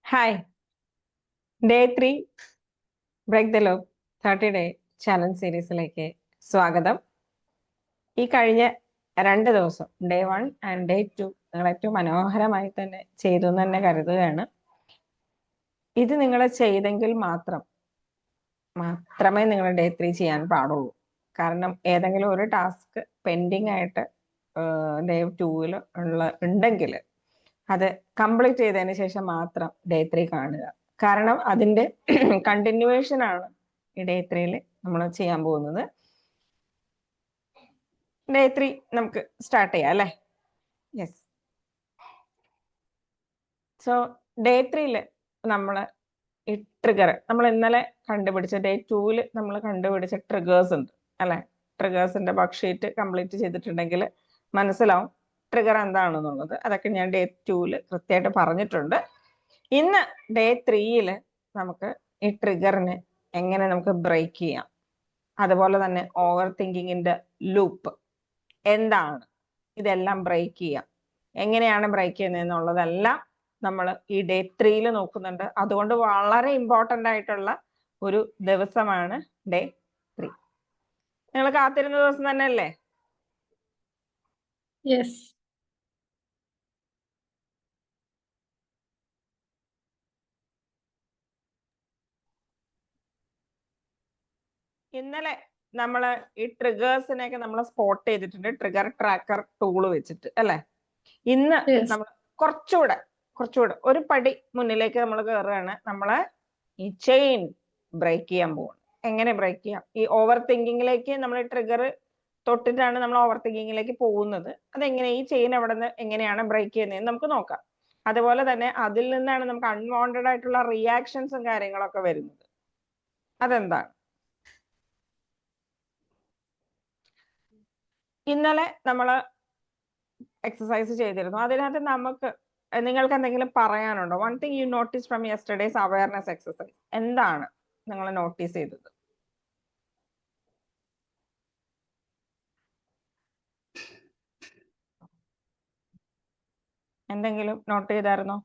Hi, day 3 break the lock 30 day challenge സീരീസിലേക്ക് സ്വാഗതം. ഈ കഴിഞ്ഞ 2 ദിവസം ഡേ 1 ആൻഡ് ഡേ 2 നിങ്ങൾ ഏറ്റവും മനോഹരമായി തന്നെ ചെയ്തു എന്ന് തന്നെ കരുതുകയാണ്. ഇത് നിങ്ങൾ ചെയ്തെങ്കിൽ മാത്രമേ നിങ്ങൾ ഡേ 3 ചെയ്യാൻ പാടുള്ളൂ. കാരണം ഏതെങ്കിലും ഒരു ടാസ്ക് പെൻഡിങ് ആയിട്ട് ഡേ 2 ഉണ്ടെങ്കിൽ അത് കംപ്ലീറ്റ് ചെയ്തതിന് ശേഷം മാത്രം ഡേ 3 കാണുക. കാരണം അതിന്റെ കണ്ടിന്യൂവേഷൻ ആണ് ഈ ഡേ 3 നമ്മൾ ചെയ്യാൻ പോകുന്നത്. ഡേ 3 നമുക്ക് സ്റ്റാർട്ട് ചെയ്യാം അല്ലേ? യെസ്. സോ ഡേ 3 നമ്മൾ ഈ ട്രിഗർ നമ്മൾ ഇന്നലെ കണ്ടുപിടിച്ച ഡേ 2 നമ്മൾ കണ്ടുപിടിച്ച ട്രിഗേഴ്സ് ഉണ്ട് അല്ലെ? ട്രിഗേഴ്സിന്റെ വർക്ക് ഷീറ്റ് കംപ്ലീറ്റ് ചെയ്തിട്ടുണ്ടെങ്കിൽ മനസ്സിലാവും ട്രിഗർ എന്താണെന്നുള്ളത്. അതൊക്കെ ഞാൻ ഡേ 2 കൃത്യമായിട്ട് പറഞ്ഞിട്ടുണ്ട്. ഇന്ന് ഡേ 3 നമുക്ക് ഈ ട്രിഗറിനെ എങ്ങനെ നമുക്ക് ബ്രേക്ക് ചെയ്യാം, അതുപോലെ തന്നെ ഓവർ തിങ്കിങ്ങിന്റെ ലൂപ്പ് എന്താണ്, ഇതെല്ലാം ബ്രേക്ക് ചെയ്യാം. എങ്ങനെയാണ് ബ്രേക്ക് ചെയ്യുന്നത് എന്നുള്ളതെല്ലാം നമ്മൾ ഈ ഡേ 3 നോക്കുന്നുണ്ട്. അതുകൊണ്ട് വളരെ ഇമ്പോർട്ടൻ്റ് ആയിട്ടുള്ള ഒരു ദിവസമാണ് ഡേ 3. നിങ്ങൾ കാത്തിരുന്ന ദിവസം തന്നെ അല്ലേ? യെസ്. ഇന്നലെ നമ്മൾ ഈ ട്രിഗേഴ്സിനെയൊക്കെ നമ്മൾ സ്പോട്ട് ചെയ്തിട്ടുണ്ട് ട്രിഗർ ട്രാക്കർ ടൂള് വെച്ചിട്ട് അല്ലെ? ഇന്ന് നമ്മൾ കുറച്ചുകൂടെ ഒരു പടി മുന്നിലേക്ക് നമ്മൾ കയറുകയാണ്. നമ്മള് ഈ ചെയിൻ ബ്രേക്ക് ചെയ്യാൻ പോവാണ്. എങ്ങനെ ബ്രേക്ക് ചെയ്യാം? ഈ ഓവർ തിങ്കിങ്ങിലേക്ക് നമ്മൾ ട്രിഗർ തൊട്ടിട്ടാണ് നമ്മൾ ഓവർ തിങ്കിങ്ങിലേക്ക് പോകുന്നത്. അതെങ്ങനെ, ഈ ചെയിൻ എവിടെ നിന്ന് എങ്ങനെയാണ് ബ്രേക്ക് ചെയ്യുന്നതെന്ന് നമുക്ക് നോക്കാം. അതുപോലെ തന്നെ അതിൽ നിന്നാണ് നമുക്ക് അൺവാണ്ടഡ് ആയിട്ടുള്ള റിയാക്ഷൻസും കാര്യങ്ങളൊക്കെ വരുന്നത്. അതെന്താണ്? ഇന്നലെ നമ്മൾ എക്സസൈസ് ചെയ്തിരുന്നു. അതിനകത്ത് നിങ്ങൾക്ക് എന്തെങ്കിലും പറയാനുണ്ടോ? One thing you notice from yesterday's awareness exercise. എന്താണ് നിങ്ങൾ നോട്ടീസ് ചെയ്തത്? എന്തെങ്കിലും നോട്ട് ചെയ്തായിരുന്നോ?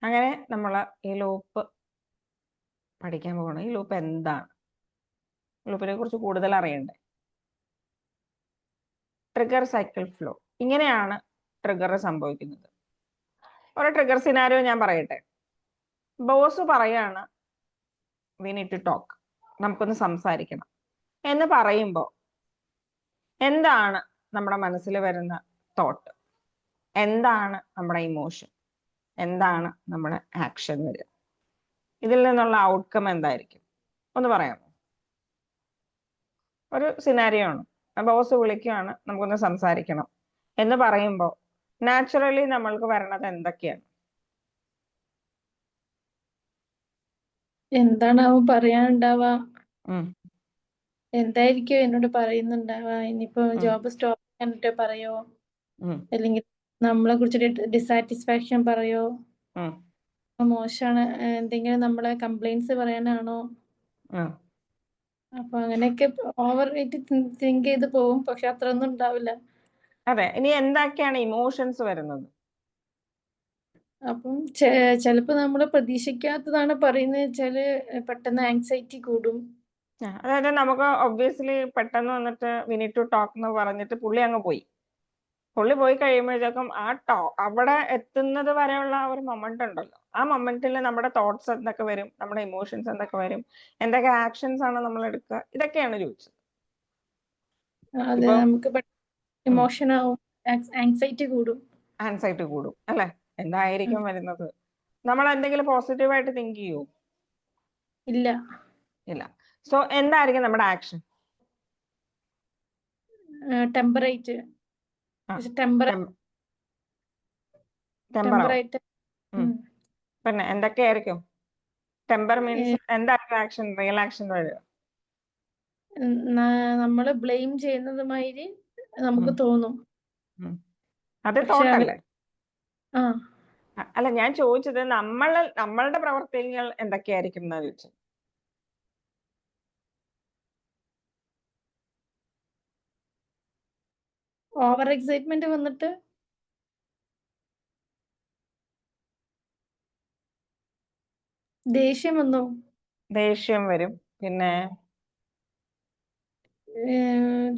അങ്ങനെ നമ്മൾ ഈ ലൂപ്പ് പഠിക്കാൻ പോകണം. ഈ ലൂപ്പ് എന്താണ്? ലൂപ്പിനെ കുറിച്ച് കൂടുതൽ അറിയണ്ടേ? ട്രിഗർ സൈക്കിൾ ഫ്ലോ, ഇങ്ങനെയാണ് ട്രിഗർ സംഭവിക്കുന്നത്. ഒരു ട്രിഗർ സിനാരിയോ ഞാൻ പറയട്ടെ. ബോസ് പറയാണ് വി നീഡ് ടു ടോക്ക്, നമുക്കൊന്ന് സംസാരിക്കണം എന്ന് പറയുമ്പോൾ എന്താണ് നമ്മുടെ മനസ്സിൽ വരുന്ന തോട്ട്? എന്താണ് നമ്മുടെ ഇമോഷൻ? എന്താണ് നമ്മുടെ ആക്ഷൻ വരിക? ഇതിൽ നിന്നുള്ള ഔട്ട്കം എന്തായിരിക്കും? ഒന്ന് പറയാമോ? ഒരു സിനാരിയോ ആണ്. ബോസ് വിളിക്കുകയാണ് നമുക്കൊന്ന് സംസാരിക്കണം എന്ന് പറയുമ്പോൾ നാച്ചുറലി നമ്മൾക്ക് വരണത് എന്തൊക്കെയാണ്? എന്താണ് അവൻ പറയാനുണ്ടാവാ? എന്തായിരിക്കും എന്നോട് പറയുന്നുണ്ടാവാ? ഇനിയിപ്പോ ജോബ് സ്റ്റോപ്പ് ചെയ്യാനിട്ട് പറയോ, അല്ലെങ്കിൽ നമ്മളെ കുറിച്ചൊരു ഡിസാറ്റിസ്ഫാക്ഷൻ പറയോ, മോശമാണ് എന്തെങ്കിലും നമ്മളെ കംപ്ലൈന്റ്സ് പറയാനാണോ? അപ്പൊ അങ്ങനെയൊക്കെ ഓവർ ആയിട്ട് തിങ്ക് ചെയ്ത് പോകും. പക്ഷെ അത്രയൊന്നും ഉണ്ടാവില്ല. അതെ. ഇനി എന്തൊക്കെയാണ് ഇമോഷൻസ് വരുന്നത്? അപ്പം ചിലപ്പോ നമ്മള് പ്രതീക്ഷിക്കാത്തതാണ് പറയുന്നത് വെച്ചാല് പെട്ടെന്ന് ആങ്സൈറ്റി കൂടും. അതായത് നമുക്ക് ഒബ്വിയസ്ലി പെട്ടെന്ന് വന്നിട്ട് വി നീഡ് ടു ടോക്ക് എന്ന് പറഞ്ഞിട്ട് പുള്ളി അങ്ങ് പോയി. പുള്ളി പോയി കഴിയുമ്പോഴത്തേക്കും അവിടെ എത്തുന്നത് വരെയുള്ള ആ ഒരു മൊമെന്റ് ഉണ്ടല്ലോ, ആ മൊമെന്റിൽ നമ്മുടെ തോട്ട്സ് എന്തൊക്കെ വരും, നമ്മുടെ ഇമോഷൻസ് എന്തൊക്കെ വരും, എന്തൊക്കെ ആക്ഷൻസ് ആണ് നമ്മൾ എടുക്കുക, ഇതൊക്കെയാണ് ചോദിച്ചത്. അതെ, നമുക്ക് ഇമോഷൻ ആവും, ആങ്സൈറ്റി കൂടും. ആൻസൈറ്റി കൂടും അല്ലെ? എന്തായിരിക്കും വരുന്നത്? നമ്മൾ എന്തെങ്കിലും പോസിറ്റീവായിട്ട് തിങ്ക് ചെയ്യൂ? ഇല്ല. സോ എന്തായിരിക്കും നമ്മുടെ ആക്ഷൻ? ടെമ്പറേറ്റ്. പിന്നെ എന്തൊക്കെയായിരിക്കും? ടെമ്പർ മീൻസ് എന്തായിരിക്കും ആക്ഷൻ, റിയൽ ആക്ഷൻ വരിക? നമ്മള് ബ്ലെയിം ചെയ്യുന്നത് മാതിരി നമുക്ക് തോന്നും. അത് പക്ഷെ തോട്ടല്ലേ? ആ അല്ല, ഞാൻ ചോദിച്ചത് നമ്മളുടെ പ്രവർത്തനങ്ങൾ എന്തൊക്കെയായിരിക്കും എന്നാ ചോദിച്ചത്. ഓവർ എക്സൈറ്റ്മെന്റ് വന്നിട്ട് ദേഷ്യം വന്നോ? ദേഷ്യം വരും. പിന്നെ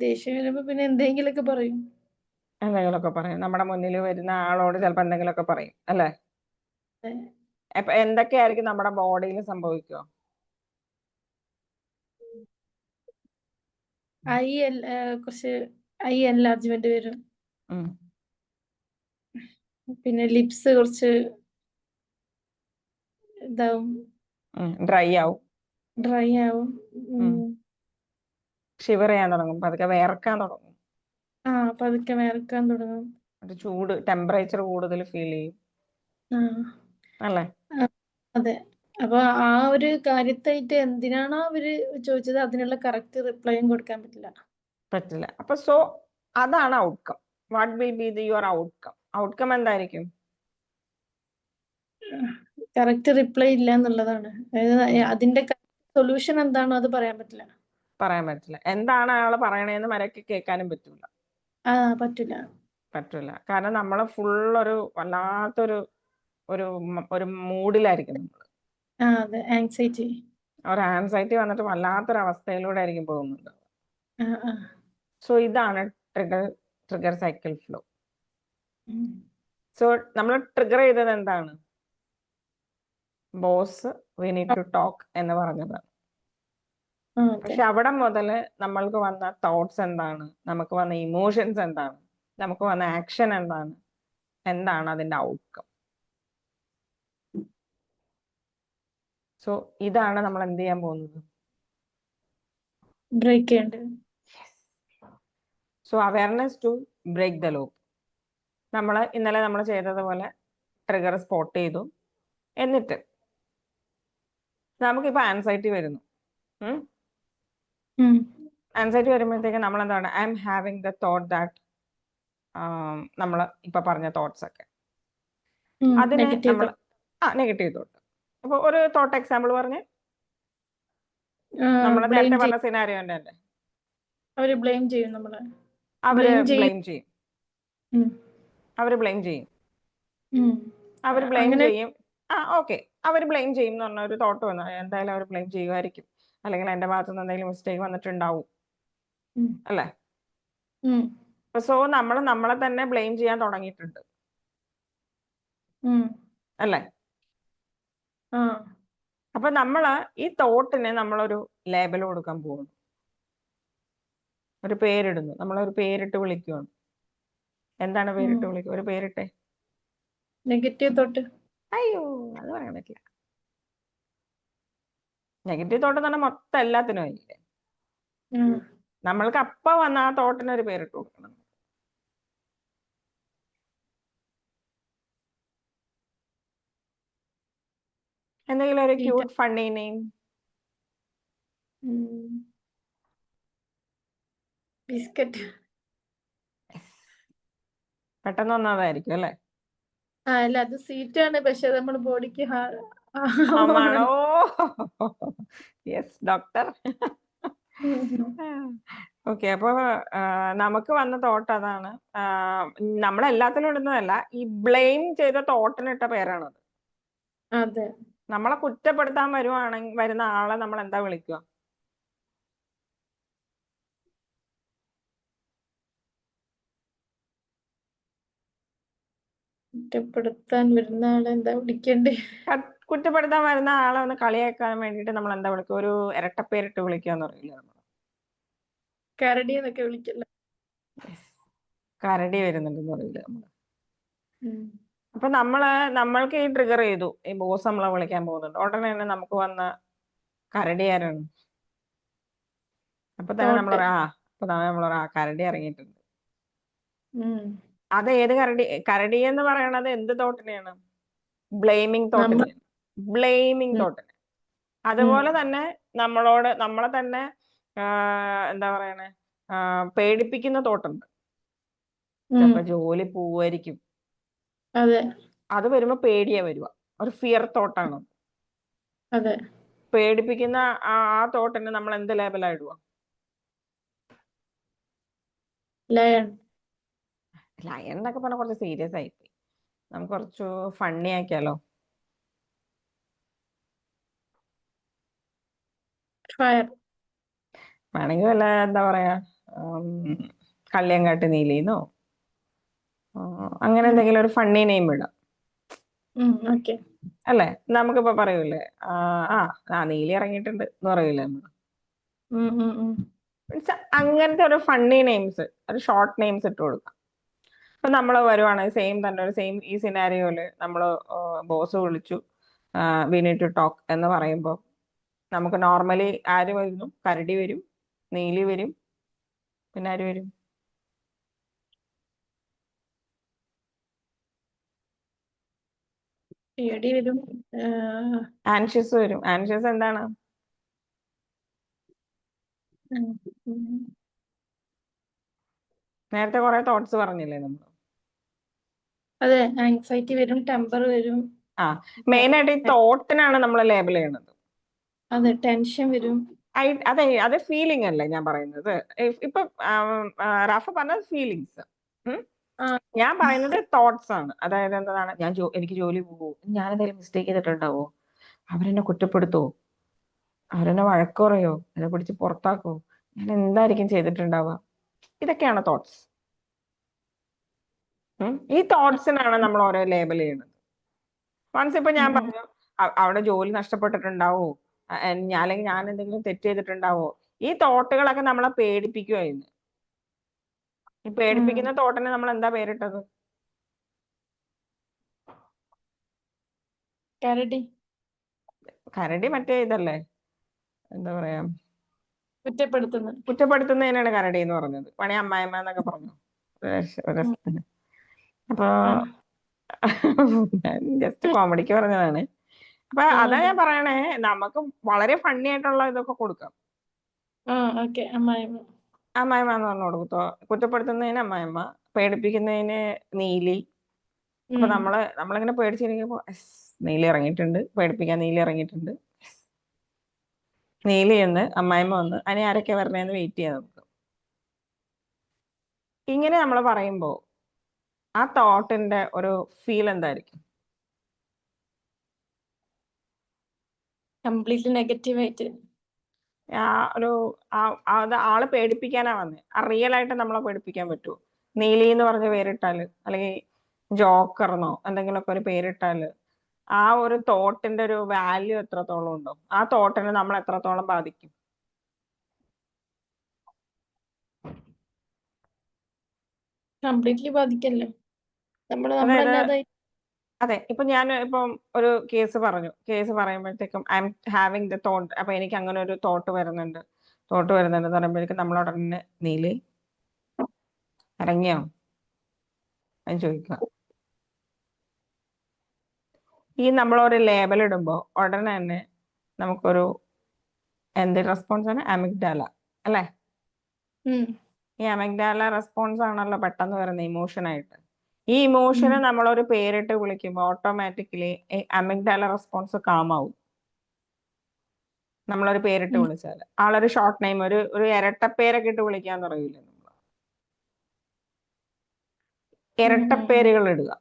ദേഷ്യം വരുമ്പോ പിന്നെ എന്തെങ്കിലുമൊക്കെ പറയും. എന്തെങ്കിലുമൊക്കെ പറയും. നമ്മുടെ മുന്നിൽ വരുന്ന ആളോട് ചിലപ്പോ എന്തെങ്കിലുമൊക്കെ പറയും അല്ലേ? അപ്പൊ എന്തൊക്കെയായിരിക്കും നമ്മുടെ ബോഡിയിൽ സംഭവിക്കുക? കുറച്ച് ഐ എൻലാർജ്മെന്റ് വരും. പിന്നെ ലിപ്സ് കുറച്ച് ഇതാവും, ഡ്രൈ ആവും. ഡ്രൈ ആവും. ഷിവർ ചെയ്യാൻ തുടങ്ങും, പതുക്കെ വിയർക്കാൻ തുടങ്ങും. പതുക്കെ വിയർക്കാൻ തുടങ്ങും. ഒരു ചൂട്, ടെമ്പറേച്ചർ കൂടുതൽ ഫീൽ ചെയ്യും അല്ലേ? അതെ. അപ്പൊ ആ ഒരു കാര്യത്തായിട്ട് എന്തിനാണോ അവര് ചോദിച്ചത് അതിനുള്ള കറക്റ്റ് റിപ്ലൈയും കൊടുക്കാൻ പറ്റില്ല. അപ്പൊ സോ അതാണ് outcome. What will be your outcome? Outcome എന്തായിരിക്കും? കറക്റ്റ് റിപ്ലൈ ഇല്ല എന്നുള്ളതാണ്. അതായത് അതിന്റെ സൊല്യൂഷൻ എന്താണോ അത് പറയാൻ പറ്റില്ല. എന്താണ് അയാൾ പറയണേന്ന് മരക്ക് കേൾക്കാനും പറ്റൂല. പറ്റൂല. കാരണം നമ്മള് ഫുൾ ഒരു വല്ലാത്തൊരു ഒരു മൂഡിലായിരിക്കും നമ്മള്. ആൻസൈറ്റി. ഒരു ആൻസൈറ്റി വന്നിട്ട് വല്ലാത്തൊരു അവസ്ഥയിലൂടെ ആയിരിക്കും പോകുന്നത്. സോ ഇതാണ് ട്രിഗർ സൈക്കിൾ ഫ്ലോ. സോ നമ്മൾ ട്രിഗർ ചെയ്തത് എന്താണ്? Boss, we need to talk എന്ന് പറഞ്ഞതാണ്. പക്ഷെ അവിടെ മുതല് നമ്മൾക്ക് വന്ന തോട്ട്സ് എന്താണ്, നമുക്ക് വന്ന ഇമോഷൻസ് എന്താണ്, നമുക്ക് വന്ന ആക്ഷൻ എന്താണ് അതിന്റെ ഔട്ട്കം? സോ ഇതാണ് നമ്മൾ എന്ത് ചെയ്യാൻ പോകുന്നത്? ബ്രേക്ക് ചെയ്യേണ്ടത്. So awareness to break the loop. ഇന്നലെ നമ്മൾ ചെയ്തതുപോലെ ട്രിഗർ സ്പോട്ട് ചെയ്തു. എന്നിട്ട് നമുക്കിപ്പോ ആൻസൈറ്റി വരുന്നു. ആൻസൈറ്റി വരുമ്പോഴത്തേക്ക് നമ്മൾ എന്താണ്, I M having the thought that, നമ്മൾ ഇപ്പൊ പറഞ്ഞ തോട്ട്സ് ഒക്കെ അതിനെ നമ്മൾ നെഗറ്റീവ് തോട്ട്. അപ്പൊ ഒരു തോട്ട് എക്സാമ്പിൾ പറഞ്ഞ്, നമ്മൾ നേരത്തെ പറഞ്ഞ സിനാരിയോന്റെ അല്ലേ? അവര് ബ്ലെയിം ചെയ്യും നമ്മളെ. അവര് ബ്ലെയിം ചെയ്യും. അവര് ബ്ലെയിം ചെയ്യും. ഓക്കെ, അവര് ബ്ലെയിം ചെയ്യും എന്ന് പറഞ്ഞ ഒരു തോട്ട് വന്നു. എന്തായാലും അവർ ബ്ലെയിം ചെയ്യുമായിരിക്കും, അല്ലെങ്കിൽ എന്റെ ഭാഗത്ത് നിന്ന് എന്തെങ്കിലും മിസ്റ്റേക്ക് വന്നിട്ടുണ്ടാവും അല്ലേ? സോ നമ്മളെ തന്നെ ബ്ലെയിം ചെയ്യാൻ തുടങ്ങിയിട്ടുണ്ട് അല്ലേ? അപ്പൊ ഈ തോട്ടിന് നമ്മളൊരു ലേബൽ കൊടുക്കാൻ പോകുന്നു, ഒരു പേരിടുന്നു. നമ്മളൊരു പേരിട്ട് വിളിക്കുകയാണ്. എന്താണ് പേരിട്ട് വിളിക്കുക? ഒരു പേരിട്ടെ. Negative thought. അയ്യോ, അത് പറയാൻ പറ്റില്ല. നെഗറ്റീവ് തോട്ട് എന്ന് പറഞ്ഞാൽ മൊത്തം എല്ലാത്തിനും ആയില്ലേ? നമ്മൾക്ക് അപ്പ വന്ന ആ തോട്ടിന് ഒരു പേരിട്ട് കൊടുക്കണം. എന്തെങ്കിലും ഒരു ക്യൂട്ട് ഫണ്ണി നെയിം. ബിസ്ക്കറ്റ്. പെട്ടെന്ന് വന്നതായിരിക്കും അല്ലേ? അല്ല, അത് സീറ്റാണ്, പക്ഷെ നമ്മുടെ ബോഡിക്ക് ആണോ? Yes doctor. ഓക്കെ, അപ്പൊ നമുക്ക് വന്ന തോട്ട് അതാണ്. നമ്മളെല്ലാത്തിനും ഇടുന്നതല്ല, ഈ ബ്ലെയിം ചെയ്ത തോട്ടിനിട്ട പേരാണത്. അതെ. നമ്മളെ കുറ്റപ്പെടുത്താൻ വരുന്ന ആളെ നമ്മൾ എന്താ വിളിക്കുക? കുറ്റപ്പെടുത്താൻ വരുന്ന ആളെ എന്താ വിളിക്കണ്ടേ? കുറ്റപ്പെടുത്താൻ വരുന്ന ആളെ ഒന്ന് കളിയാക്കാൻ വേണ്ടിട്ട് നമ്മൾ എന്താ വിളിക്കുക? ഒരു ഇരട്ടപ്പേരിട്ട് വിളിക്കാന്ന് പറയില്ല നമ്മൾ? കരടി എന്നൊക്കെ വിളിക്കല്ലോ. കരടി വരുന്നുണ്ടെന്ന് പറയില്ല നമ്മള്? അപ്പൊ നമ്മൾക്ക് ഈ ട്രിഗർ ചെയ്തു, ഈ ബോസ് നമ്മളെ വിളിക്കാൻ പോകുന്നുണ്ട്. ഉടനെ തന്നെ നമുക്ക് വന്ന കരടി ആരാണ്? അപ്പൊ തന്നെ നമ്മൾ കരടി ഇറങ്ങിയിട്ടുണ്ട്. അത് ഏത് കരടി? കരടി എന്ന് പറയണത് എന്ത് തോട്ടിനെയാണ്? ബ്ലെയിമിങ് തോട്ടിനെയാണ്. ബ്ലെയിമിങ് തോട്ടിനെ. അതുപോലെ തന്നെ നമ്മളെ തന്നെ എന്താ പറയണേ, പേടിപ്പിക്കുന്ന തോട്ടുണ്ട്. ചിലപ്പോ ജോലി പോവായിരിക്കും. അതെ അത് വരുമ്പോ പേടിയാ വരുക, ഒരു ഫിയർ തോട്ടാണ്. അതെ പേടിപ്പിക്കുന്ന ആ തോട്ടിന് നമ്മൾ എന്ത് ലേബലാ ഇടുക? ലയൺ. ലയൺ എന്നൊക്കെ പറഞ്ഞാൽ കുറച്ച് സീരിയസ് ആയിപ്പോയി. നമുക്ക് കുറച്ച് ഫണ്ണി ആക്കിയാലോ? ഫയർ. വേണമെങ്കിൽ വല്ല എന്താ പറയാ, കള്ളിയങ്കാട്ട് നീലിന്നോ അങ്ങനെ എന്തെങ്കിലും ഒരു ഫണ്ണി നെയിം ഇടാം. ഓക്കെ അല്ലേ? നമുക്കിപ്പോ പറയൂലേ, നീലി ഇറങ്ങിയിട്ടുണ്ട് എന്ന് പറയൂലേ നമ്മള്. അങ്ങനത്തെ ഒരു ഫണ്ണി നെയിംസ്, ഒരു ഷോർട്ട് നെയിംസ് ഇട്ട് കൊടുക്കാം. ഇപ്പൊ നമ്മൾ വരുവാണെങ്കിൽ സെയിം ഈ സിനാരിയോയില് നമ്മള് ബോസ് വിളിച്ചു, വി നീഡ് ടു ടോക്ക് എന്ന് പറയുമ്പോൾ നമുക്ക് നോർമലി ആര് വരുന്നു? കരടി വരും, നീലി വരും, പിന്നെ ആര് വരും? പേടി വരും. ആൻഷ്യസ് വരും. ആൻഷ്യസ് എന്താണ്? നേരത്തെ കുറെ തോട്ട്സ് പറഞ്ഞില്ലേ നമ്മൾ? അതെ, ആങ്സൈറ്റി വരും, ടെമ്പർ വരും. മെയിൻ ആയിട്ട് ഈ തോട്ടിനാണ് നമ്മൾ ലേബൽ ചെയ്യണത്. അതെ, ടെൻഷൻ വരും. അത് ഫീലിംഗ് അല്ലേ ഞാൻ പറയുന്നത്. ഇപ്പൊ റാഫ പറഞ്ഞത് ഫീലിങ്സ്, ഞാൻ പറയുന്നത് തോട്ട്സ് ആണ്. അതായത് എന്താണ്, എനിക്ക് ജോലി പോകുമോ, ഞാൻ എന്തെങ്കിലും മിസ്റ്റേക്ക് ചെയ്തിട്ടുണ്ടാവോ, അവരെന്നെ കുറ്റപ്പെടുത്തുവോ, അവരെന്നെ വഴക്ക് പറയോ, എന്നെ പിടിച്ച് പുറത്താക്കോ, ഞാൻ എന്തായിരിക്കും ചെയ്തിട്ടുണ്ടാവുക? ഇതൊക്കെയാണ് തോട്ട്സ്. ഈ തോട്ട്സിനാണ് നമ്മൾ ഓരോ ലേബൽ ചെയ്യുന്നത്. വൺസ് ഇപ്പൊ ഞാൻ പറഞ്ഞു അവിടെ ജോലി നഷ്ടപ്പെട്ടിട്ടുണ്ടാവോ, അല്ലെങ്കിൽ ഞാൻ എന്തെങ്കിലും തെറ്റ് ചെയ്തിട്ടുണ്ടാവോ, ഈ തോട്ടുകളൊക്കെ നമ്മളെ പേടിപ്പിക്കുമായിരുന്നു. ഈ പേടിപ്പിക്കുന്ന തോട്ടിന് നമ്മൾ എന്താ പേരിട്ടത്? കരടി മറ്റേ ഇതല്ലേ, എന്താ പറയാ, കുറ്റപ്പെടുത്തുന്നതിനാണ് കരടി എന്ന് പറഞ്ഞത്. പണി അമ്മായിമ്മ എന്നൊക്കെ പറഞ്ഞു രസത്തിന്. അപ്പൊ ഞാൻ ജസ്റ്റ് കോമഡിക്ക് പറഞ്ഞതാണ്. അപ്പൊ അതാ ഞാൻ പറയണേ, നമുക്ക് വളരെ ഫണ്ണി ആയിട്ടുള്ള ഇതൊക്കെ കൊടുക്കാം. അമ്മായിമ്മ എന്ന് പറഞ്ഞു കൊടുക്കത്തോ, കുറ്റപ്പെടുത്തുന്നതിന് അമ്മായിമ്മ, പേടിപ്പിക്കുന്നതിന് നീലി. അപ്പൊ നമ്മളിങ്ങനെ പേടിച്ചിരിക്കുമ്പോ നീലി ഇറങ്ങിയിട്ടുണ്ട്, പേടിപ്പിക്കാൻ നീലി ഇറങ്ങിയിട്ടുണ്ട്, നീലി എന്ന് അമ്മായിമ്മ വന്ന് അതിനെ ആരൊക്കെ വരണേന്ന് വെയിറ്റ് ചെയ്യാം നമുക്ക്. ഇങ്ങനെ നമ്മൾ പറയുമ്പോ ആ തോട്ടിന്റെ ഒരു ഫീൽ എന്തായിരിക്കും? കംപ്ലീറ്റ്ലി നെഗറ്റീവ് ആയിട്ട്. അത് ആള് പേടിപ്പിക്കാനാ വന്നേ. റിയൽ ആയിട്ട് നമ്മളെ പേടിപ്പിക്കാൻ പറ്റുമോ? നീലി എന്ന് പറഞ്ഞ പേരിട്ടാല്, അല്ലെങ്കിൽ ജോക്കർന്നോ എന്തെങ്കിലുമൊക്കെ ഒരു പേരിട്ടാല് ആ ഒരു തോട്ടിന്റെ ഒരു വാല്യൂ എത്രത്തോളം ഉണ്ടോ? ആ തോട്ടിനെ നമ്മൾ എത്രത്തോളം ബാധിക്കും? കംപ്ലീറ്റ്ലി ബാധിക്കല്ലോ. അതെ, ഇപ്പൊ ഞാൻ ഇപ്പം ഒരു കേസ് പറയുമ്പോഴത്തേക്കും I M having the thought, അപ്പൊ എനിക്ക് അങ്ങനെ ഒരു തോട്ട് വരുന്നുണ്ട് എന്ന് പറയുമ്പോഴേക്കും നമ്മളോടനെ നീലി ഇറങ്ങിയോ എന്ന് ചോദിക്കുക. ഈ നമ്മളൊരു ലേബൽ ഇടുമ്പോ ഉടനെ തന്നെ നമുക്കൊരു എന്ത് റെസ്പോൺസ് ആണ്? അമിഗ്ഡാല അല്ലെ? ഈ അമിഗ്ഡാല റെസ്പോൺസ് ആണല്ലോ പെട്ടെന്ന് വരുന്ന ഇമോഷൻ ആയിട്ട്. ഈ ഇമോഷനെ നമ്മളൊരു പേരിട്ട് വിളിക്കുമ്പോൾ ഓട്ടോമാറ്റിക്കലി അമിഗ്ഡാല റെസ്പോൺസ് കാമാവും. നമ്മളൊരു പേരിട്ട് വിളിച്ചാൽ ആളൊരു ഷോർട്ട് നെയിം, ഒരു ഇരട്ടപ്പേരൊക്കെ ഇട്ട് വിളിക്കാന്ന് പറയൂലേ നമ്മൾ, ഇരട്ടപ്പേരുകൾ ഇടുക.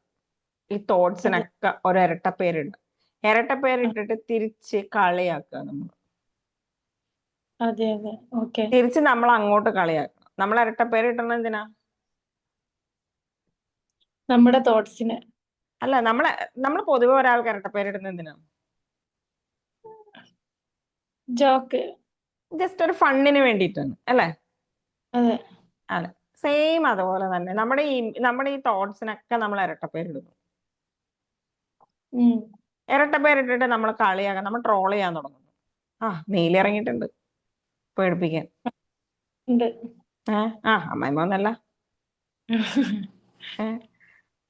ഈ തോട്ട്സിനൊക്കെ ഒരു ഇരട്ടപ്പേരിടുക. ഇരട്ടപ്പേരിട്ടിട്ട് തിരിച്ച് കളിയാക്കുക നമ്മൾ. തിരിച്ച് നമ്മൾ അങ്ങോട്ട് കളിയാക്കണം. നമ്മൾ ഇരട്ടപ്പേരിട്ടണ എന്തിനാ? നമ്മുടെ തോട്ട്സിന് അല്ല, നമ്മൾ പൊതുവെ ഒരാൾക്ക് ഇരട്ടപ്പേരിടുന്ന എന്തിനാ? ജോക്ക്, ജസ്റ്റ് ഒരു ഫണ്ണിന് വേണ്ടിയിട്ടാണ് അല്ലേ? അതെ, സെയിം അതുപോലെ തന്നെ നമ്മുടെ ഈ തോട്ട്സിനൊക്കെ നമ്മൾ ഇരട്ടപ്പേരിടുന്നു. ഇരട്ടപ്പേരിട്ടിട്ട് നമ്മൾ കളിയാക്കാൻ, നമ്മൾ ട്രോൾ ചെയ്യാൻ തുടങ്ങുന്നു. നീലി ഇറങ്ങിയിട്ടുണ്ട് പേടിപ്പിക്കാൻ. അമ്മായിമ്മ ഒന്നല്ല,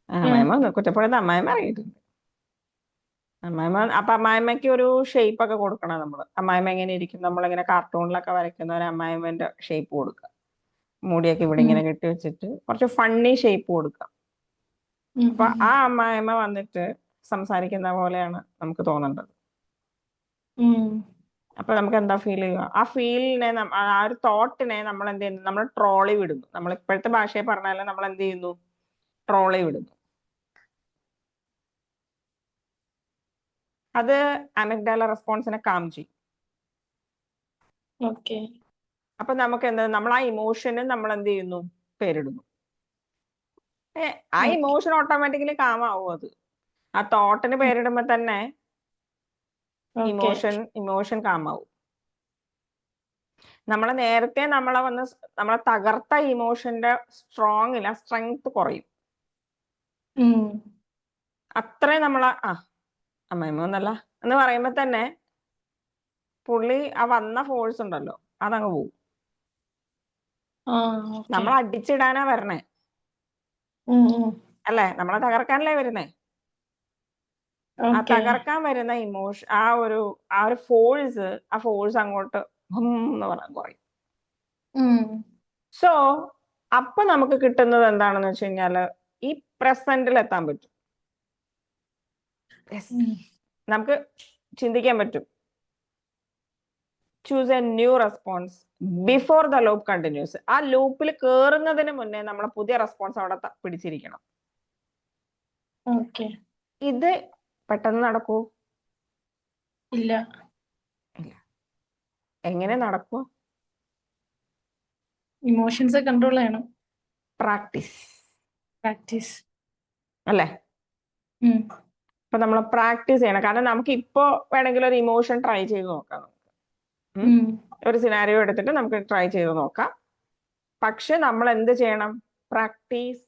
അമ്മായിമ്മ കുറ്റപ്പെടുന്ന അമ്മായിമ്മ ഇറങ്ങിയിട്ടുണ്ട്. അപ്പൊ അമ്മായിമ്മയ്ക്ക് ഒരു ഷേപ്പ് ഒക്കെ കൊടുക്കണം നമ്മള്. അമ്മായിമ്മ എങ്ങനെ ഇരിക്കും, നമ്മളിങ്ങനെ കാർട്ടൂണിലൊക്കെ വരയ്ക്കുന്ന ഒരു അമ്മായിമ്മന്റെ ഷേപ്പ് കൊടുക്കുക. മുടിയൊക്കെ ഇവിടെ ഇങ്ങനെ കെട്ടി വെച്ചിട്ട് കുറച്ച് ഫണ്ണി ഷേപ്പ് കൊടുക്കുക. അപ്പൊ ആ അമ്മായിമ്മ വന്നിട്ട് സംസാരിക്കുന്ന പോലെയാണ് നമുക്ക് തോന്നേണ്ടത്. അപ്പൊ നമുക്ക് എന്താ ഫീൽ ചെയ്യുക? ആ ഫീലിനെ, ആ ഒരു തോട്ടിനെ നമ്മൾ എന്ത് ചെയ്യുന്നു? നമ്മൾ ട്രോളി വിടുന്നു. നമ്മൾ ഇപ്പോഴത്തെ ഭാഷയെ പറഞ്ഞാലും നമ്മൾ എന്ത് ചെയ്യുന്നു? ട്രോളി വിടുന്നു. അത് അമിഗ്ഡാല റെസ്പോൺസിനെ കാം ചെയ്യും. അപ്പൊ നമുക്ക് എന്താ, നമ്മൾ ആ ഇമോഷന് നമ്മൾ എന്ത് ചെയ്യുന്നു? പേരിടുന്നു. ആ ഇമോഷൻ ഓട്ടോമാറ്റിക്കലി കാം ആവും. അത് ആ തോട്ടിന് പേരിടുമ്പോ തന്നെ ഇമോഷൻ കാം ആവും. നമ്മളെ നേരത്തെ നമ്മളെ തകർത്ത ഇമോഷന്റെ സ്ട്രെങ്ത് കുറയും. അത്രയും അമ്മയമ്മ ഒന്നല്ല എന്ന് പറയുമ്പോ തന്നെ പുള്ളി ആ വന്ന ഫോഴ്സ് ഉണ്ടല്ലോ, അതങ്ങ് പോവും. നമ്മൾ അടിച്ചിടാനാ വരണേ, അല്ലേ? നമ്മളെ തകർക്കാനല്ലേ വരുന്നേ. ആ തകർക്കാൻ വരുന്ന ഇമോഷൻ, ആ ഒരു ഫോഴ്സ് അങ്ങോട്ട് എന്ന് പറയാൻ കുറയും. സോ അപ്പൊ നമുക്ക് കിട്ടുന്നത് എന്താണെന്ന് വെച്ച് കഴിഞ്ഞാല് ഈ പ്രസന്റിൽ എത്താൻ പറ്റും. നമുക്ക് ചിന്തിക്കാൻ പറ്റും. Choose A new response before the loop continuous. ആ ലൂപ്പിൽ കേറുന്നതിന് മുന്നേ നമ്മളെ പുതിയ റെസ്പോൺസ് അവിടെ പിടിച്ചിരിക്കണം. ഇത് പെട്ടെന്ന് നടക്കൂ? ഇല്ല. എങ്ങനെ നടക്കൂ? ഇമോഷൻസ് കൺട്രോൾ ചെയ്യണം. പ്രാക്ടീസ് അല്ലേ? അപ്പൊ നമ്മൾ പ്രാക്ടീസ് ചെയ്യണം. കാരണം നമുക്ക് ഇപ്പോ വേണമെങ്കിൽ ഒരു ഇമോഷൻ ട്രൈ ചെയ്ത് നോക്കാം. ഒരു സിനാരിയോ എടുത്തിട്ട് നമുക്ക് ട്രൈ ചെയ്ത് നോക്കാം. പക്ഷെ നമ്മൾ എന്ത് ചെയ്യണം? പ്രാക്ടീസ്.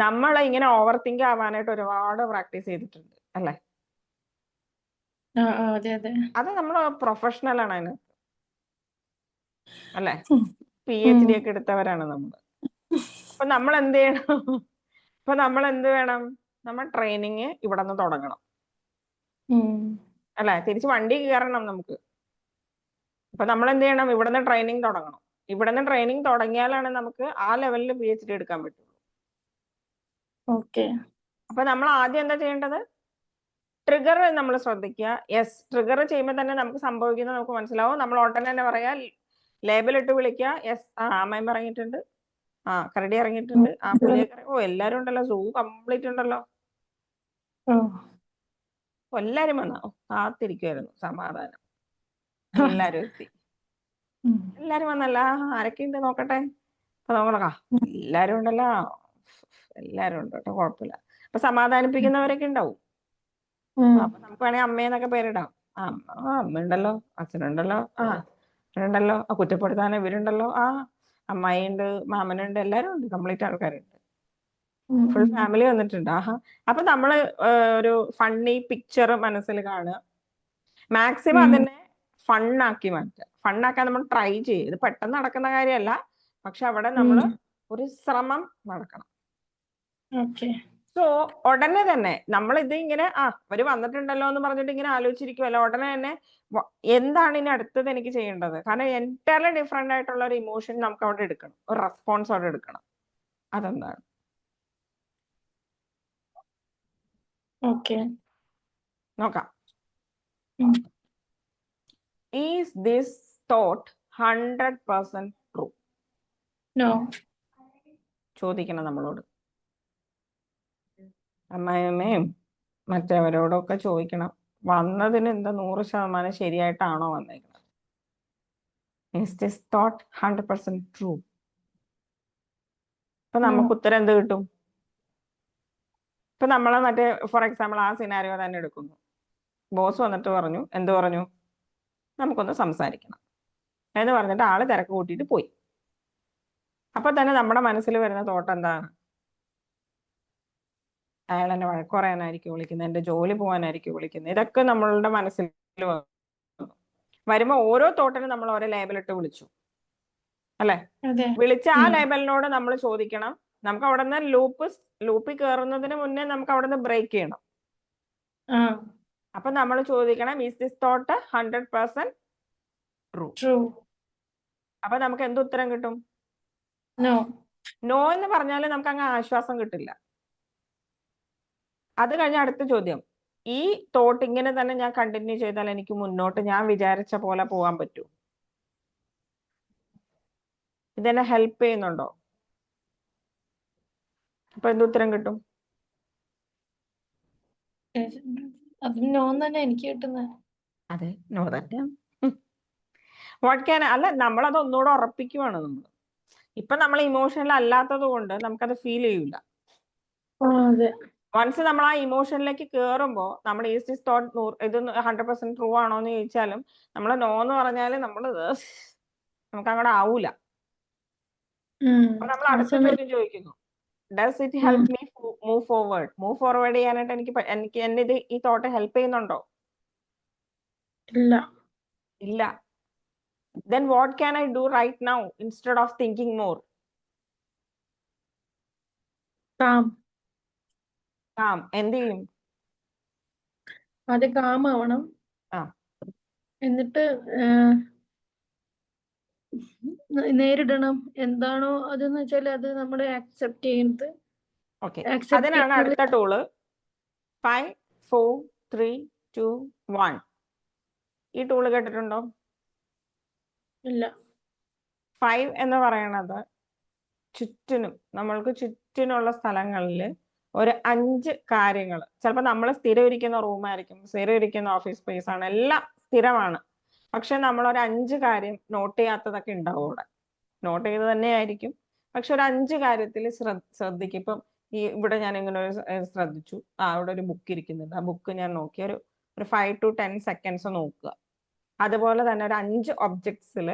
നമ്മൾ ഇങ്ങനെ ഓവർ തിങ്ക് ആവാനായിട്ട് ഒരുപാട് പ്രാക്ടീസ് ചെയ്തിട്ടുണ്ട്, അല്ലേ? അത് നമ്മൾ പ്രൊഫഷണൽ ആണ് അതിന്, അല്ലേ? PhD ഒക്കെ എടുത്തവരാണ് നമ്മൾ. അപ്പൊ നമ്മൾ എന്ത് ചെയ്യണം? എന്ത് വേണം? നമ്മൾ ട്രെയിനിങ് ഇവിടെ നിന്ന് തുടങ്ങണം, അല്ലെ? തിരിച്ച് വണ്ടി കയറണം നമുക്ക്. അപ്പൊ നമ്മൾ എന്ത് ചെയ്യണം? ഇവിടെ നിന്ന് ട്രെയിനിങ് തുടങ്ങണം. ഇവിടെ നിന്ന് ട്രെയിനിങ് തുടങ്ങിയാലാണ് നമുക്ക് ആ ലെവലിൽ PhD എടുക്കാൻ പറ്റുള്ളൂ. അപ്പൊ നമ്മൾ ആദ്യം എന്താ ചെയ്യേണ്ടത്? ട്രിഗർ നമ്മൾ ശ്രദ്ധിക്കുക. ട്രിഗർ ചെയ്യുമ്പോൾ തന്നെ നമുക്ക് സംഭവിക്കുന്നത് നമുക്ക് മനസ്സിലാവും. നമ്മൾ ഉടനെ തന്നെ പറയാ, ലേബൽ ഇട്ട് വിളിക്കുക. അമ്മയും ഇറങ്ങിയിട്ടുണ്ട്, കരടി ഇറങ്ങിയിട്ടുണ്ട്, പുലിയൊക്കെ എല്ലാരും ഉണ്ടല്ലോ, സൂ കംപ്ലീറ്റ് ഉണ്ടല്ലോ, എല്ലാരും വന്നോ? കാത്തിരിക്കുമായിരുന്നു, സമാധാനം. എല്ലാരും എത്തി, എല്ലാരും വന്നല്ല. ആരൊക്കെ ഉണ്ട് നോക്കട്ടെ. അപ്പൊ നോക്കണ എല്ലാരും ഉണ്ടല്ലോ, എല്ലാരും ഉണ്ട് കേട്ടോ, കുഴപ്പമില്ല. അപ്പൊ സമാധാനിപ്പിക്കുന്നവരൊക്കെ ഉണ്ടാവും. അപ്പൊ നമുക്ക് വേണമെങ്കിൽ അമ്മയെന്നൊക്കെ പേരിടാം. അമ്മ ഉണ്ടല്ലോ, അച്ഛനുണ്ടല്ലോ, ഇവരുണ്ടല്ലോ, കുറ്റപ്പെടുത്താൻ ഇവരുണ്ടല്ലോ, അമ്മായിയുണ്ട്, മാമനുണ്ട്, എല്ലാരും ഉണ്ട്, കംപ്ലീറ്റ് ആൾക്കാരുണ്ട്, ഫുൾ ഫാമിലി വന്നിട്ടുണ്ട്. അപ്പൊ നമ്മള് ഒരു ഫണ്ണി പിക്ചർ മനസ്സിൽ കാണുക. മാക്സിമം അതിനെ ഫണ്ണാക്കി മാറ്റുക. ഫണ്ണാക്കാൻ നമ്മൾ ട്രൈ ചെയ്യുക. ഇത് പെട്ടെന്ന് നടക്കുന്ന കാര്യമല്ല, പക്ഷെ അവിടെ നമ്മൾ ഒരു ശ്രമം നടക്കണം. സോ ഉടനെ തന്നെ നമ്മൾ ഇത് ഇങ്ങനെ അവര് വന്നിട്ടുണ്ടല്ലോ എന്ന് പറഞ്ഞിട്ട് ഇങ്ങനെ ആലോചിച്ചിരിക്കുമല്ലോ. ഉടനെ തന്നെ എന്താണ് ഇനി അടുത്തത് എനിക്ക് ചെയ്യേണ്ടത്? കാരണം എൻറ്റയർലി ഡിഫറെന്റ് ആയിട്ടുള്ള ഒരു ഇമോഷൻ നമുക്ക് അവിടെ എടുക്കണം, ഒരു റെസ്പോൺസ് അവിടെ എടുക്കണം. അതെന്താണ്? നോക്കാം. Is this thought 100% true? No. ചോദിക്കണം നമ്മളോട്. അമ്മായിയമ്മയും മറ്റവരോടൊക്കെ ചോദിക്കണം, വന്നതിന് എന്താ 100% ശരിയായിട്ടാണോ വന്നേക്കുന്നത്? Is this thought 100% true? അപ്പൊ നമുക്ക് ഉത്തരം എന്ത് കിട്ടും? ഇപ്പൊ നമ്മളെ ഫോർ എക്സാമ്പിൾ ആ സിനാരിയോ തന്നെ എടുക്കുന്നു. ബോസ് വന്നിട്ട് പറഞ്ഞു, എന്ത് പറഞ്ഞു? നമുക്കൊന്ന് സംസാരിക്കണം എന്ന് പറഞ്ഞിട്ട് ആള് തിരക്ക് കൂട്ടിയിട്ട് പോയി. അപ്പൊ തന്നെ നമ്മുടെ മനസ്സിൽ വരുന്ന തോട്ട് എന്താണ്? അയാൾ എന്നെ വഴക്ക് പറയാനായിരിക്കും വിളിക്കുന്നത്, എന്റെ ജോലി പോകാനായിരിക്കും വിളിക്കുന്നത്. ഇതൊക്കെ നമ്മളുടെ മനസ്സിൽ വരുമ്പോ ഓരോ തോട്ടിനും നമ്മൾ ഓരോ ലേബലിട്ട് വിളിച്ചു, അല്ലെ? വിളിച്ച ആ ലേബലിനോട് നമ്മൾ ചോദിക്കണം. നമുക്ക് അവിടെ നിന്ന് ലൂപ്പിൽ കയറുന്നതിന് മുന്നേ നമുക്ക് അവിടെ നിന്ന് ബ്രേക്ക് ചെയ്യണം. ആ അപ്പൊ നമ്മൾ ചോദിക്കണം is this thought 100% true. True. അപ്പൊ നമുക്ക് എന്ത് ഉത്തരം കിട്ടും? നോ. നോ എന്ന് പറഞ്ഞാൽ നമുക്ക് അങ്ങ് ആശ്വാസം കിട്ടില്ല. അത് കഴിഞ്ഞ അടുത്ത ചോദ്യം, ഈ തോട്ട് ഇങ്ങനെ തന്നെ ഞാൻ കണ്ടിന്യൂ ചെയ്താൽ എനിക്ക് മുന്നോട്ട് ഞാൻ വിചാരിച്ച പോലെ പോകാൻ പറ്റൂ? ഇതെന്നെ ഹെൽപ്പ് ചെയ്യുന്നുണ്ടോ? അപ്പൊ എന്ത് ഉത്തരം കിട്ടും? അത് നോ തന്നെ എനിക്ക് കിട്ടുന്നത്. അതെ, നോ തന്നെ. വാട്ട് ക്യാൻ, അല്ല നമ്മളത് ഒന്നുകൂടെ ഉറപ്പിക്കുവാണ് നമ്മൾ. ഇപ്പൊ നമ്മൾ ഇമോഷണൽ അല്ലാത്തത് കൊണ്ട് നമുക്കത് ഫീൽ ചെയ്യൂല. അതെ. വൺസ് നമ്മൾ ആ ഇമോഷനിലേക്ക് കയറുമ്പോൾ നമ്മൾ ഈസ് ദിസ് തോട്ട് ഇത് 100% ട്രൂ ആണോ എന്ന് ചോദിച്ചാലും നമ്മൾ നോ എന്ന് പറഞ്ഞാല് നമ്മൾ നമുക്ക് അങ്ങോട്ട് ആവൂല. അപ്പൊ നമ്മൾ അടുത്ത ചോദ്യം ചോദിക്കുന്നു, does it help me move forward? Move forward ചെയ്യാനായിട്ട് എനിക്ക് എന്നെ ഇത് ഈ തോട്ട് ഹെൽപ്പ് ചെയ്യുന്നുണ്ടോ? ഇല്ല. ഇല്ല. Then what can I do right now instead of thinking more? Calm. എന്ത് ചെയ്യും? അത് കാം ആവണം. എന്നിട്ട് നേരിടണം. എന്താണോ അതെന്ന് വെച്ചാൽ അത് നമ്മൾ ആക്സെപ്റ്റ് ചെയ്യുന്നത്. ഓക്കെ, അതിനാണ് അടുത്ത ടൂള് 5 4 3 2 1. ഈ ടൂള് കേട്ടിട്ടുണ്ടോ? ഇല്ല. 5 എന്ന് പറയുന്നത് ചുറ്റിനും, നമ്മൾക്ക് ചുറ്റിനുള്ള സ്ഥലങ്ങളിൽ ഒരു 5 കാര്യങ്ങൾ, ചിലപ്പോൾ നമ്മൾ സ്ഥിരം ഇരിക്കുന്ന റൂമായിരിക്കും, സ്ഥിരം ഇരിക്കുന്ന ഓഫീസ് സ്പേസ് ആണ്, എല്ലാം സ്ഥിരമാണ്. പക്ഷെ നമ്മൾ ഒരു 5 കാര്യം നോട്ട് ചെയ്യാത്തതൊക്കെ ഉണ്ടാവും അവിടെ. നോട്ട് ചെയ്ത് തന്നെ ആയിരിക്കും, പക്ഷെ ഒരു 5 കാര്യത്തിൽ ശ്രദ്ധിക്കും. ഇപ്പം ഇവിടെ ഞാൻ ഇങ്ങനെ ഒരു ശ്രദ്ധിച്ചു, അവിടെ ഒരു ബുക്ക് ഇരിക്കുന്നുണ്ട്, ആ ബുക്ക് ഞാൻ നോക്കി ഒരു 5 to 10 സെക്കൻഡ്സ് നോക്കുക. അതുപോലെ തന്നെ ഒരു 5 ഒബ്ജക്ട്സിൽ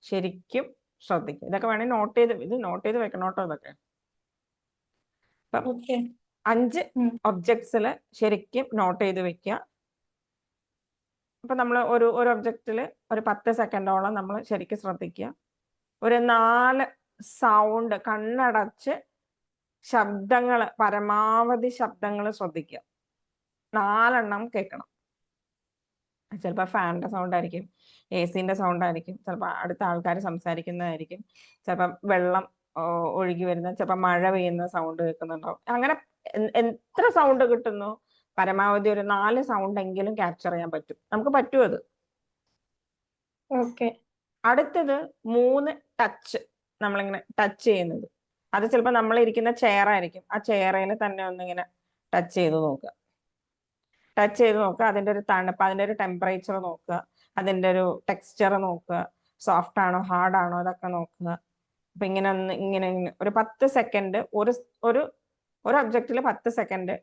ശരിക്കും ശ്രദ്ധിക്കുക. ഇതൊക്കെ വേണമെങ്കിൽ നോട്ട് ചെയ്ത് വെക്കണോട്ടോ ഇതൊക്കെ. 5 ഒബ്ജക്ട്സിൽ ശരിക്കും നോട്ട് ചെയ്ത് വെക്കുക. അപ്പൊ നമ്മൾ ഒരു ഒബ്ജക്റ്റിൽ ഒരു 10 സെക്കൻഡോളം നമ്മൾ ശരിക്കും ശ്രദ്ധിക്കുക. ഒരു 4 സൗണ്ട് കണ്ണടച്ച് ശബ്ദങ്ങൾ, പരമാവധി ശബ്ദങ്ങൾ ശ്രദ്ധിക്കുക. 4 എണ്ണം കേൾക്കണം. ചിലപ്പോൾ ഫാനിന്റെ സൗണ്ട് ആയിരിക്കും, AC-ന്റെ സൗണ്ട് ആയിരിക്കും, ചിലപ്പോൾ അടുത്ത ആൾക്കാർ സംസാരിക്കുന്നതായിരിക്കും, ചിലപ്പോൾ വെള്ളം ഒഴുകി വരുന്ന, ചിലപ്പോൾ മഴ പെയ്യുന്ന സൗണ്ട് കേൾക്കുന്നുണ്ടാവും. അങ്ങനെ എത്ര സൗണ്ട് കിട്ടുന്നു പരമാവധി ഒരു 4 സൗണ്ട് എങ്കിലും ക്യാപ്ചർ ചെയ്യാൻ പറ്റും. നമുക്ക് പറ്റും അത്. അടുത്തത് 3 ടച്ച്, നമ്മളിങ്ങനെ ടച്ച് ചെയ്യുന്നത്. അത് ചിലപ്പോൾ നമ്മൾ ഇരിക്കുന്ന ചെയർ ആയിരിക്കും, ആ ചെയറിൽ തന്നെ ഒന്നിങ്ങനെ ടച്ച് ചെയ്ത് നോക്കുക. ടച്ച് ചെയ്ത് നോക്കുക, അതിൻ്റെ ഒരു തണുപ്പ്, അതിൻ്റെ ഒരു ടെമ്പറേച്ചർ നോക്കുക, അതിൻ്റെ ഒരു ടെക്സ്ചർ നോക്കുക, സോഫ്റ്റ് ആണോ ഹാർഡ് ആണോ അതൊക്കെ നോക്കുക. അപ്പൊ ഇങ്ങനെ ഇങ്ങനെ ഒരു 10 സെക്കൻഡ് ഒരു ഒബ്ജക്റ്റിൽ 10 സെക്കൻഡ്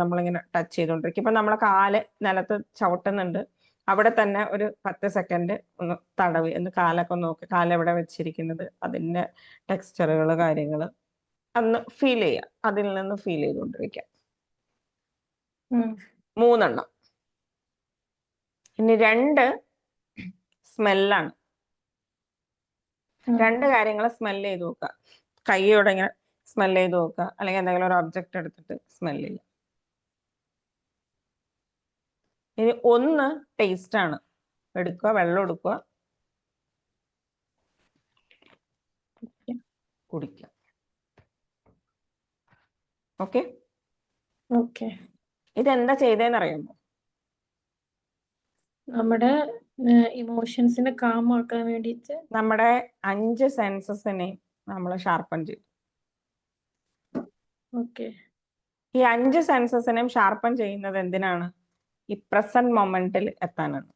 നമ്മളിങ്ങനെ ടച്ച് ചെയ്തുകൊണ്ടിരിക്കും. ഇപ്പൊ നമ്മളെ കാല് നിലത്ത് ചവിട്ടുന്നുണ്ട്, അവിടെ തന്നെ ഒരു 10 സെക്കൻഡ് ഒന്ന് തടവി ഒന്ന് കാലൊക്കെ നോക്കി, കാലെവിടെ വെച്ചിരിക്കുന്നത്, അതിൻ്റെ ടെക്സ്ചറുകൾ, കാര്യങ്ങൾ അന്ന് ഫീൽ ചെയ്യുക, അതിൽ നിന്ന് ഫീൽ ചെയ്തുകൊണ്ടിരിക്കുക. 3 എണ്ണം. ഇനി 2 സ്മെല്ലാണ്. 2 കാര്യങ്ങൾ സ്മെല് ചെയ്ത് നോക്കുക. കൈയോടെ ഇങ്ങനെ സ്മെല് ചെയ്ത് നോക്കുക, അല്ലെങ്കിൽ എന്തെങ്കിലും ഒരു ഒബ്ജക്റ്റ് എടുത്തിട്ട് സ്മെല് ചെയ്യുക. ഇനി 1 ടേസ്റ്റ് ആണ്. എടുക്കുക, വെള്ളം എടുക്കുക, കുടിക്കുക. ഓക്കെ, ഇതെന്താ ചെയ്തേന്ന് അറിയാമോ? നമ്മുടെ ഇമോഷൻസിനെ കാം ആക്കാൻ വേണ്ടിയിട്ട് നമ്മുടെ 5 സെൻസസിനെ നമ്മൾ ഷാർപ്പൺ ചെയ്തു. ഈ 5 സെൻസസിനെയും ഷാർപ്പൺ ചെയ്യുന്നത് എന്തിനാണ്? ഈ പ്രസന്റ് മൊമെന്റിൽ എത്താനാണ്.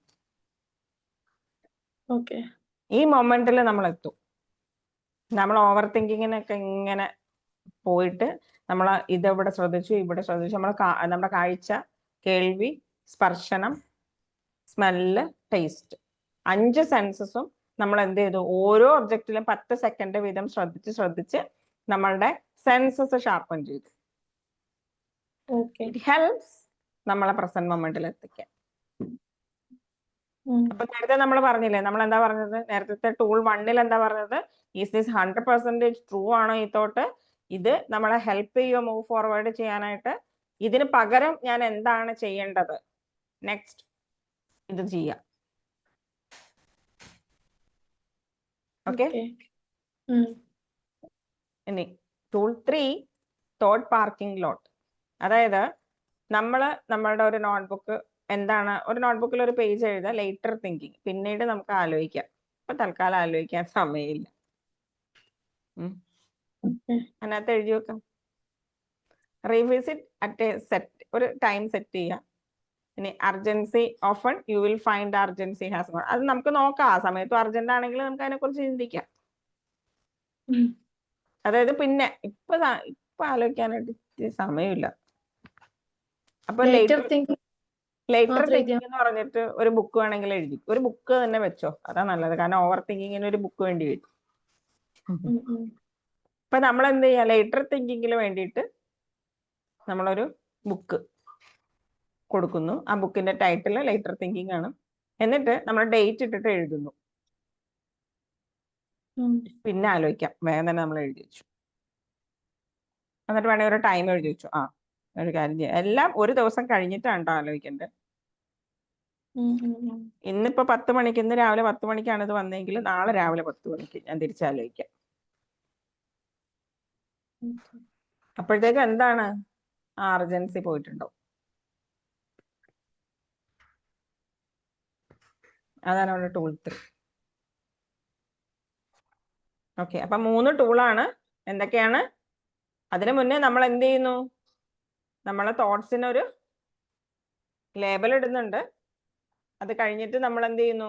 ഈ മൊമെന്റിൽ നമ്മൾ എത്തും. നമ്മൾ ഓവർ തിങ്കിങ്ങിനൊക്കെ ഇങ്ങനെ പോയിട്ട് നമ്മൾ ഇതെവിടെ ശ്രദ്ധിച്ചു, ഇവിടെ ശ്രദ്ധിച്ചു, നമ്മുടെ കാഴ്ച, കേൾവി, സ്പർശനം, സ്മെല്ല്, ടേസ്റ്റ്, 5 സെൻസസും നമ്മൾ എന്ത് ചെയ്തു? ഓരോ ഒബ്ജക്റ്റിലും 10 സെക്കൻഡ് വീതം ശ്രദ്ധിച്ച് നമ്മളുടെ സെൻസസ് ഷാർപ്പൺ ചെയ്തു. ഇറ്റ് ഹെൽപ്സ് നമ്മളെ പ്രസന്റ് മൊമെന്റിൽ എത്തിക്കാൻ. അപ്പൊ നേരത്തെ നമ്മൾ പറഞ്ഞില്ലേ, നമ്മൾ എന്താ പറഞ്ഞത്? നേരത്തെ ടൂൾ 1-ൽ എന്താ പറഞ്ഞത്? ഈസ് ദിസ് 100% ട്രൂ ആണോ ഈ തോട്ട്? ഇത് നമ്മളെ ഹെൽപ്പ് ചെയ്യുമോ മൂവ് ഫോർവേഡ് ചെയ്യാനായിട്ട്? ഇതിന് പകരം ഞാൻ എന്താണ് ചെയ്യേണ്ടത്? നെക്സ്റ്റ് ഇത് ചെയ്യാം. ഓക്കെ. ഇനി ടൂൾ 3 തോട്ട് പാർക്കിംഗ് ലോട്ട്. അതായത് നമ്മളുടെ ഒരു നോട്ട്ബുക്ക് എന്താണ്, ഒരു നോട്ട്ബുക്കിൽ ഒരു പേജ് എഴുതുക, ലേറ്റർ തിങ്കിങ്, പിന്നീട് നമുക്ക് ആലോചിക്കാം. ഇപ്പൊ തൽക്കാലം ആലോചിക്കാൻ സമയമില്ല. അതിനകത്ത് എഴുതി വെക്കാം. റീവിസിറ്റ് അറ്റ് എ സെറ്റ്, ഒരു ടൈം സെറ്റ് ചെയ്യാം. ഇനി urgency often you will find urgency has gone. അത് നമുക്ക് നോക്കാം, ആ സമയത്തും അർജന്റ് ആണെങ്കിൽ നമുക്ക് അതിനെ കുറിച്ച് ചിന്തിക്കാം. അതായത് പിന്നെ ഇപ്പൊ ആലോചിക്കാനായിട്ട് സമയമില്ല. അപ്പൊ ലേറ്റർ തിങ്കിങ് എന്ന് പറഞ്ഞിട്ട് ഒരു ബുക്ക് വേണമെങ്കിൽ എഴുതി, ഒരു ബുക്ക് തന്നെ വെച്ചോ, അതാ നല്ലത്. കാരണം ഓവർ തിങ്കിങ്ങിന് ഒരു ബുക്ക് വേണ്ടി വരും. അപ്പൊ നമ്മൾ എന്ത് ചെയ്യാം, ലേറ്റർ തിങ്കിങ്ങിന് വേണ്ടിയിട്ട് നമ്മളൊരു ബുക്ക് കൊടുക്കുന്നു. ആ ബുക്കിന്റെ ടൈറ്റിൽ ലേറ്റർ തിങ്കിങ് ആണ്. എന്നിട്ട് നമ്മൾ ഡേറ്റ് ഇട്ടിട്ട് എഴുതുന്നു. പിന്നെ ആലോചിക്കാം, വേഗം തന്നെ നമ്മൾ എഴുതി വെച്ചു. എന്നിട്ട് വേണമെങ്കിൽ ഒരു ടൈം എഴുതി വെച്ചു. ഒരു കാര്യം ചെയ്യാം, എല്ലാം ഒരു ദിവസം കഴിഞ്ഞിട്ടാണ് ആലോചിക്കേണ്ടത്. ഇന്നിപ്പോ 10 മണിക്ക്, ഇന്ന് രാവിലെ 10 മണിക്കാണ് ഇത് വന്നെങ്കിൽ നാളെ രാവിലെ 10 മണിക്ക് ഞാൻ തിരിച്ചാലോചിക്കാം. അപ്പോഴത്തേക്ക് എന്താണ്, അർജൻസി പോയിട്ടുണ്ടോ? അതാണ് അവിടെ ടൂൾ 3. ഓക്കെ. അപ്പൊ 3 ടൂളാണ്. എന്തൊക്കെയാണ്? അതിനു മുന്നേ നമ്മൾ എന്ത് ചെയ്യുന്നു, നമ്മളെ തോട്ട്സിന് ഒരു ലേബൽ ഇടുന്നുണ്ട്. അത് കഴിഞ്ഞിട്ട് നമ്മൾ എന്ത് ചെയ്യുന്നു,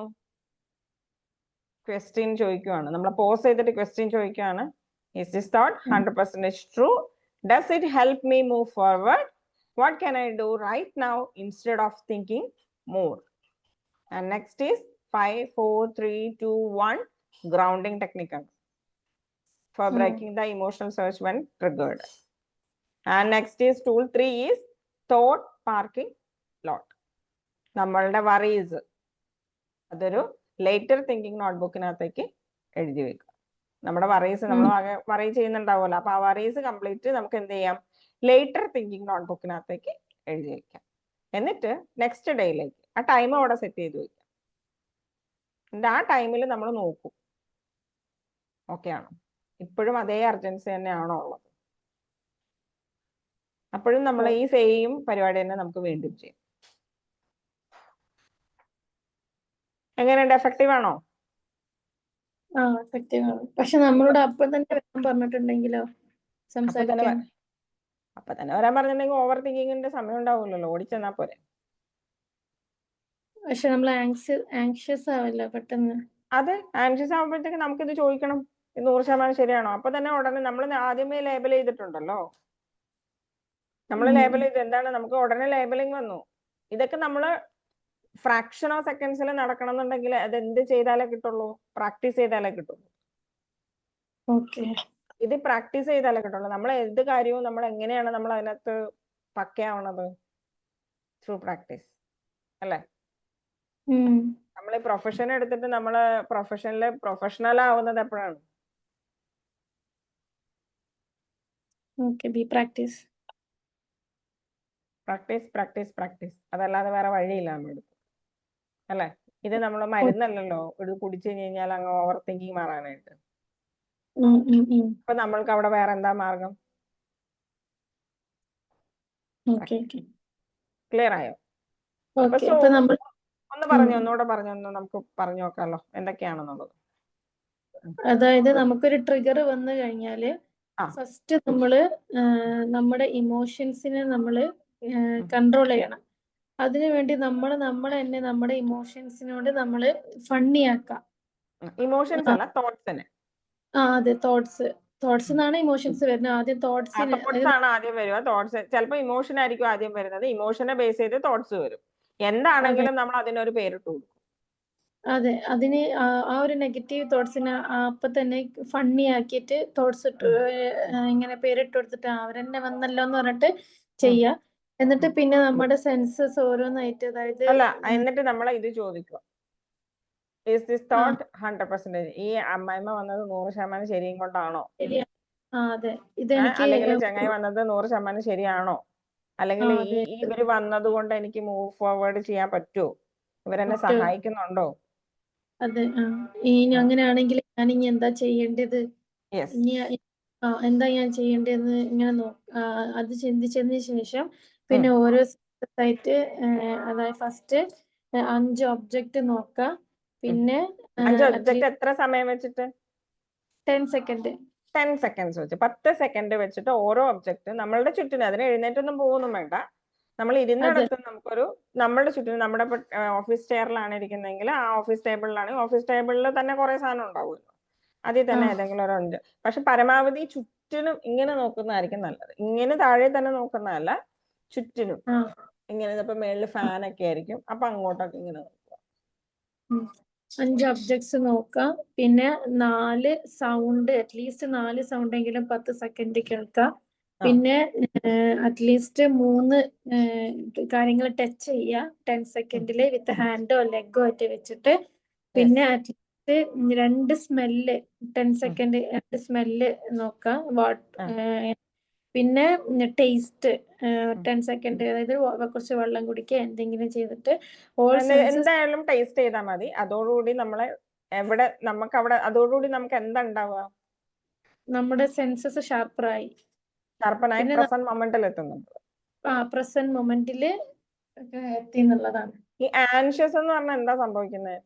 ക്വസ്റ്റ്യൻ ചോദിക്കുവാണ്. നമ്മൾ പോസ് ചെയ്തിട്ട് question ചോദിക്കുവാണ്. Is this thought 100% true? Does it help me move forward? What can I do right now instead of thinking more? And next is 5, 4, 3, 2, 1 grounding technique for breaking the emotional surge when triggered. And next is tool 3 is thought parking lot. നമ്മളുടെ worries അതൊരു later thinking നോട്ട്ബുക്കിനകത്തേക്ക് എഴുതി വെക്കുക. നമ്മുടെ worries നമ്മൾ worry ചെയ്യുന്നുണ്ടാവുമല്ലോ, അപ്പൊ ആ worries complete നമുക്ക് എന്ത് ചെയ്യാം, ലേറ്റർ തിങ്കിങ് നോട്ട്ബുക്കിനകത്തേക്ക് എഴുതി വെക്കാം. എന്നിട്ട് നെക്സ്റ്റ് ഡേയിലേക്ക് ആ ടൈം അവിടെ സെറ്റ് ചെയ്ത് വെക്കാം. എന്നിട്ട് ആ ടൈമിൽ നമ്മൾ നോക്കും, ഓക്കെ ആണോ, ഇപ്പോഴും അതേ അർജൻസി തന്നെയാണോ ഉള്ളത്. അപ്പോഴും നമ്മൾ ഈ സെയിം പരിപാടി തന്നെ നമുക്ക് വീണ്ടും ചെയ്യാം. എങ്ങനെയുണ്ട്, എഫക്റ്റീവ് ആണോ? പക്ഷെ നമ്മളോട് അപ്പൊ തന്നെ പറഞ്ഞിട്ടുണ്ടെങ്കിലോ സംസാരിക്കാൻ, അപ്പൊ തന്നെ വരാൻ പറഞ്ഞിട്ടുണ്ടെങ്കിൽ ഓവർ തിങ്കിങ്ങിന്റെ സമയം ഉണ്ടാവില്ലല്ലോ, ഓടിച്ചെന്നാ പോരെ. പക്ഷെ നമ്മൾ ആങ്ഷ്യസ് ആവല്ലോ പെട്ടെന്ന്. അതെ, ആങ്ഷ്യസ് ആവുമ്പോഴത്തേക്ക് നമുക്കിത് ചോദിക്കണം, 100% ശരിയാണോ. അപ്പൊ തന്നെ ഉടനെ നമ്മൾ ആദ്യമേ ലേബൽ ചെയ്തിട്ടുണ്ടല്ലോ, നമ്മൾ ലേബൽ ചെയ്ത് എന്താണ്, നമുക്ക് ഉടനെ ലേബലിംഗ് വന്നു. ഇതൊക്കെ നമ്മള് ഫ്രാക്ഷൻ ഓഫ് സെക്കൻഡ്സിൽ നടക്കണം എന്നുണ്ടെങ്കിൽ അത് എന്ത് ചെയ്താലേ കിട്ടുള്ളൂ, പ്രാക്ടീസ് ചെയ്താലേ കിട്ടുള്ളൂ. ഇത് പ്രാക്ടീസ് ചെയ്താലേ കിട്ടുള്ളൂ. നമ്മൾ എന്ത് കാര്യവും നമ്മൾ എങ്ങനെയാണ് നമ്മൾ അതിനകത്ത് പക്കയാവണത്, ത്രൂ പ്രാക്ടീസ് അല്ലേ. നമ്മൾ പ്രൊഫഷൻ എടുത്തിട്ട് നമ്മള് പ്രൊഫഷണൽ ആവുന്നത് എപ്പോഴാണ്? Practice practice practice. അതല്ലാതെ വേറെ വഴിയില്ല നമ്മുടെ, അല്ലെ. ഇത് നമ്മള് മരുന്നല്ലല്ലോ, ഇത് കുടിച്ചു കഴിഞ്ഞാൽ അങ്ങ് ഓവർ തിങ്കിങ് മാറാനായിട്ട്. അപ്പൊ നമ്മൾക്ക് അവിടെ വേറെ എന്താ മാർഗം? ക്ലിയർ ആയോ? ഒന്ന് പറഞ്ഞു, ഒന്നുകൂടെ പറഞ്ഞു, നമുക്ക് പറഞ്ഞു നോക്കാമല്ലോ എന്തൊക്കെയാണെന്നുള്ളത്. അതായത് നമുക്കൊരു ട്രിഗർ വന്നു കഴിഞ്ഞാല് ഫസ്റ്റ് നമ്മള് നമ്മുടെ ഇമോഷൻസിനെ നമ്മള് കൺട്രോൾ ചെയ്യണം. അതിനുവേണ്ടി നമ്മളെ തന്നെ നമ്മുടെ ഇമോഷൻസിനോട് നമ്മള് ഫണ്ണിയാക്കാം. ഇമോഷൻസ് അല്ല, തോട്ട്സിനെ. അതെ, തോട്ട്സ് എന്നാണ് ഇമോഷൻസ് വരുന്നത്. ആദ്യം തോട്ട്സ് ആണ് ആദ്യം വരിക. തോട്ട്സ് ചിലപ്പോൾ ഇമോഷൻ ആയിരിക്കും ആദ്യം വരുന്നത്, ഇമോഷനെ ബേസ് ചെയ്ത് തോട്ട്സ് വരും. എന്താണെങ്കിലും നമ്മൾ അതിനൊരു പേരിട്ട് കൊടുക്കും. അതെ, അതിന് ആ ഒരു നെഗറ്റീവ് തോട്ട്സിനെ അപ്പൊ തന്നെ ഫണ്ണി ആക്കിയിട്ട് തോട്ട്സ് ഇങ്ങനെ പേരിട്ട് കൊടുത്തിട്ട് അവരെന്നെ വന്നല്ലോ എന്ന് പറഞ്ഞിട്ട് ചെയ്യാം. എന്നിട്ട് പിന്നെ നമ്മുടെ സെൻസസ് ഓരോന്നായിട്ട്, അതായത് അല്ല, എന്നിട്ട് നമ്മൾ ഇത് ചോദിക്കുക, ഈസ് ദിസ് തോട്ട് 100%? ഈ അമ്മായിമ്മ വന്നത് 100% ശരിയും കൊണ്ടാണോ? അതെ, അല്ലെങ്കിൽ ചങ്ങായി വന്നത് 100% ശരിയാണോ? അല്ലെങ്കിൽ അതെ. ഇവര് വന്നത് കൊണ്ട് എനിക്ക് മൂവ് ഫോർവേഡ് ചെയ്യാൻ പറ്റുമോ, ഇവരെന്നെ പറ്റുമോ? സഹായിക്കുന്നുണ്ടോ? അതെ. ഇനി അങ്ങനെയാണെങ്കിൽ ഞാനിനി എന്താ ചെയ്യേണ്ടത്, യെസ്. ഇനി എന്താ ഞാൻ ചെയ്യേണ്ടതെന്ന് ഇങ്ങനെ അത് ചിന്തിച്ചതിന് ശേഷം പിന്നെ ഓരോ ആയിട്ട് അതായത് ഫസ്റ്റ് 5 ഒബ്ജക്റ്റ് നോക്കാം, പിന്നെ 5 ഒബ്ജക്റ്റ് എത്ര സമയം വെച്ചിട്ട്? 10 സെക്കൻഡ് 10 സെക്കൻഡ്സ് വെച്ച് 10 സെക്കൻഡ് വെച്ചിട്ട് ഓരോ ഒബ്ജക്റ്റ് നമ്മളുടെ ചുറ്റിനും, അതിന് എഴുന്നേറ്റൊന്നും പോകുന്നു വേണ്ട, നമ്മൾ ഇരുന്നിടത്ത് നമുക്കൊരു നമ്മളുടെ ചുറ്റിനും, നമ്മുടെ ഓഫീസ് ചെയറിലാണ് ഇരിക്കുന്നതെങ്കിൽ ആ ഓഫീസ് ടേബിളിലാണെങ്കിൽ ഓഫീസ് ടേബിളിൽ തന്നെ കുറെ സാധനം ഉണ്ടാവുമല്ലോ, അതിൽ തന്നെ ഏതെങ്കിലും ഒരു 5. പക്ഷെ പരമാവധി ചുറ്റിനും ഇങ്ങനെ നോക്കുന്നതായിരിക്കും നല്ലത്. ഇങ്ങനെ താഴെ തന്നെ നോക്കുന്നതല്ല, ചുറ്റിനും ഇങ്ങനെ. ഇപ്പൊ മേളിൽ ഫാനൊക്കെ ആയിരിക്കും, അപ്പൊ അങ്ങോട്ടൊക്കെ ഇങ്ങനെ നോക്കുക. 5 ഒബ്ജക്ട്സ് നോക്കാം, പിന്നെ 4 സൗണ്ട്, അറ്റ്ലീസ്റ്റ് 4 സൗണ്ട് എങ്കിലും 10 സെക്കൻഡ് കേൾക്കാം, പിന്നെ അറ്റ്ലീസ്റ്റ് 3 കാര്യങ്ങൾ ടച്ച് ചെയ്യുക 10 സെക്കൻഡില് വിത്ത് ഹാൻഡോ ലെഗോ ആയിട്ട് വെച്ചിട്ട്, പിന്നെ അറ്റ്ലീസ്റ്റ് 2 സ്മെല്ല് 10 സെക്കൻഡ് 2 സ്മെല്ല് നോക്കാം, പിന്നെ ടേസ്റ്റ് 10 സെക്കൻഡ്, അതായത് കുറച്ച് വെള്ളം കുടിക്കുക എന്തെങ്കിലും ചെയ്തിട്ട് എന്തായാലും ടേസ്റ്റ് ചെയ്താൽ മതി. അതോടുകൂടി നമ്മളെ നമുക്ക് അവിടെ അതോടുകൂടി നമുക്ക് എന്താ ഉണ്ടാവുക, നമ്മുടെ സെൻസസ് ഷാർപ്പറായി പ്രസന്റ് മൊമെന്റിൽ എത്തുന്നുണ്ട്. പ്രസന്റ് മൊമെന്റിൽ എത്തി എന്നുള്ളതാണ്. ഈ ആൻഷ്യസ് എന്ന് പറഞ്ഞാൽ എന്താ സംഭവിക്കുന്നത്?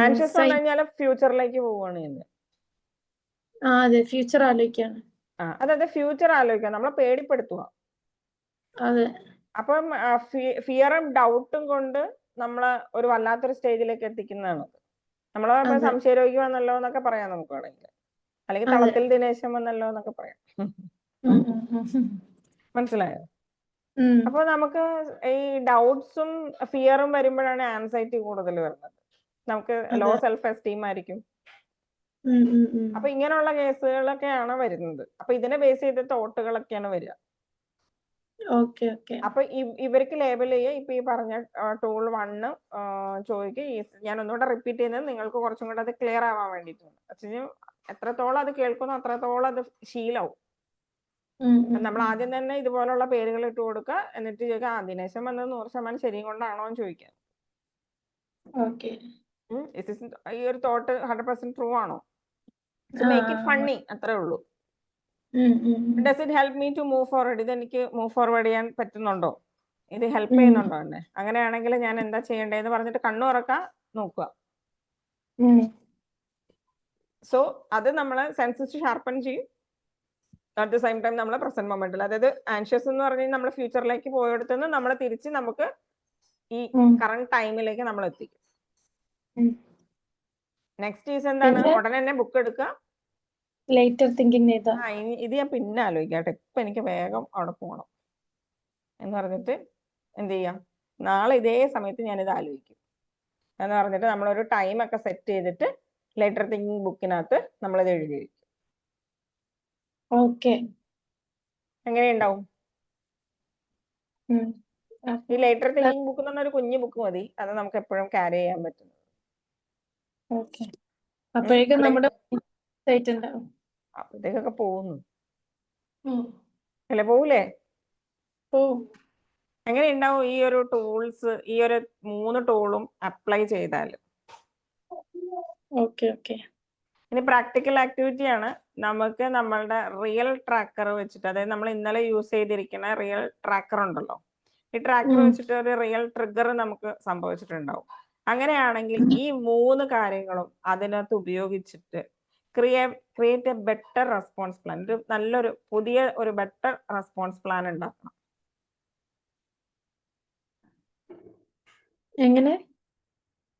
ആൻഷ്യസ് എന്ന് പറഞ്ഞാൽ ഫ്യൂച്ചറിലേക്ക് പോവുകയാണ് ചെയ്യുന്നത്. അതെ, ഫ്യൂച്ചർ ആലോചിക്കാണ്. അതായത് ഫ്യൂച്ചർ ആലോചിക്കുക, നമ്മളെ പേടിപ്പെടുത്തുക. അതെ. അപ്പം ഫിയറും ഡൗട്ടും കൊണ്ട് നമ്മളെ ഒരു വല്ലാത്തൊരു സ്റ്റേജിലേക്ക് എത്തിക്കുന്നതാണ്. നമ്മളെ സംശയരോഗി വന്നല്ലോ എന്നൊക്കെ പറയാം നമുക്ക് വേണമെങ്കിൽ, അല്ലെങ്കിൽ തളത്തിൽ ദിനേശം വന്നല്ലോ എന്നൊക്കെ പറയാം. മനസ്സിലായോ? അപ്പൊ നമുക്ക് ഈ ഡൗട്ട്സും ഫിയറും വരുമ്പോഴാണ് ആൻസൈറ്റി കൂടുതൽ വരുന്നത്. നമുക്ക് ലോ സെൽഫ് എസ്റ്റീം ആയിരിക്കും. അപ്പൊ ഇങ്ങനെയുള്ള കേസുകളൊക്കെയാണ് വരുന്നത്. അപ്പൊ ഇതിനെ ബേസ് ചെയ്ത തോട്ടുകളൊക്കെയാണ് വരിക. അപ്പൊ ഇവർക്ക് ലേബൽ ചെയ്യുക. ഇപ്പൊ ഈ പറഞ്ഞ ടൂൾ 1 ചോദിക്കുക. ഞാൻ ഒന്നുകൂടെ റിപ്പീറ്റ് ചെയ്യുന്നത് നിങ്ങൾക്ക് കുറച്ചും കൂടെ അത് ക്ലിയർ ആവാൻ വേണ്ടിയിട്ടാണ്. എത്രത്തോളം അത് കേൾക്കുന്നോ അത്രത്തോളം അത് ശീലവും. നമ്മൾ ആദ്യം തന്നെ ഇതുപോലുള്ള പേരുകൾ ഇട്ട് കൊടുക്കുക, എന്നിട്ട് ചോദിക്കുക ദിനേശം വന്നത് 100% ശരിയും കൊണ്ടാണോ എന്ന് ചോദിക്കാം. ഈ ഒരു തോട്ട് 100% ട്രൂ ആണോ? മേക്ക് ഇറ്റ് ഫണ്ണി, അത്രേ ഉള്ളൂ. Does it help me to move forward? ഇത് എനിക്ക് മൂവ് ഫോർവേഡ് ചെയ്യാൻ പറ്റുന്നുണ്ടോ? ഇത് ഹെൽപ്പ് ചെയ്യുന്നുണ്ടോ എന്നെ? അങ്ങനെയാണെങ്കിൽ ഞാൻ എന്താ ചെയ്യേണ്ടതെന്ന് പറഞ്ഞിട്ട് കണ്ണു തുറക്കാൻ നോക്കുക. സോ അത് നമ്മളെ സെൻസസ് ഷാർപ്പൻ ചെയ്യും. അറ്റ് ദ സെയിം ടൈം നമ്മളെ പ്രസന്റ് മൊമെന്റിൽ, അതായത് ആൻഷ്യസ് എന്ന് പറഞ്ഞാൽ നമ്മൾ ഫ്യൂച്ചറിലേക്ക് പോയെടുത്തുനിന്ന് നമ്മളെ തിരിച്ച് നമുക്ക് ഈ കറന്റ് ടൈമിലേക്ക് നമ്മൾ എത്തിക്കും. നെക്സ്റ്റ് ഈസ് എന്താണ്? ഉടനെ തന്നെ ബുക്ക് എടുക്കുക. ഇത് ഞാൻ പിന്നെ ആലോചിക്കട്ടെ, ഇപ്പൊ എനിക്ക് വേഗം അവിടെ പോകണം എന്ന് പറഞ്ഞിട്ട് എന്ത് ചെയ്യാം, നാളെ ഇതേ സമയത്ത് ഞാനിത് ആലോചിക്കും എന്ന് പറഞ്ഞിട്ട് നമ്മളൊരു ടൈം ഒക്കെ സെറ്റ് ചെയ്തിട്ട് ലേറ്റർ തിങ്കിങ് ബുക്കിനകത്ത് നമ്മളിത് എഴുതി വയ്ക്കും. എങ്ങനെയുണ്ടാവും? ഈ ലേറ്റർ തിങ്കിങ് ബുക്ക് എന്ന് പറഞ്ഞ ഒരു കുഞ്ഞു ബുക്ക് മതി, അത് നമുക്ക് എപ്പോഴും ക്യാരി ചെയ്യാൻ പറ്റും. അപ്പോഴത്തേക്കൊക്കെ പോകുന്നു അല്ലെ? പോവൂലേ? എങ്ങനെ ഉണ്ടാവും ഈ ഒരു ടൂൾസ്, ഈ ഒരു 3 ടൂളും അപ്ലൈ ചെയ്താൽ? ഇനി പ്രാക്ടിക്കൽ ആക്ടിവിറ്റി ആണ്. നമുക്ക് നമ്മളുടെ റിയൽ ട്രാക്കർ വെച്ചിട്ട്, അതായത് നമ്മൾ ഇന്നലെ യൂസ് ചെയ്തിരിക്കുന്ന റിയൽ ട്രാക്കർ ഉണ്ടല്ലോ, ഈ ട്രാക്കർ വെച്ചിട്ട് ഒരു റിയൽ ട്രിഗർ നമുക്ക് സംഭവിച്ചിട്ടുണ്ടാവും. അങ്ങനെയാണെങ്കിൽ ഈ 3 കാര്യങ്ങളും അതിനകത്ത് ഉപയോഗിച്ചിട്ട് create A better response plan, നല്ലൊരു പുതിയ ഒരു ബെറ്റർ റെസ്പോൺസ് പ്ലാൻ ഉണ്ടാക്കണം. എങ്ങനെ?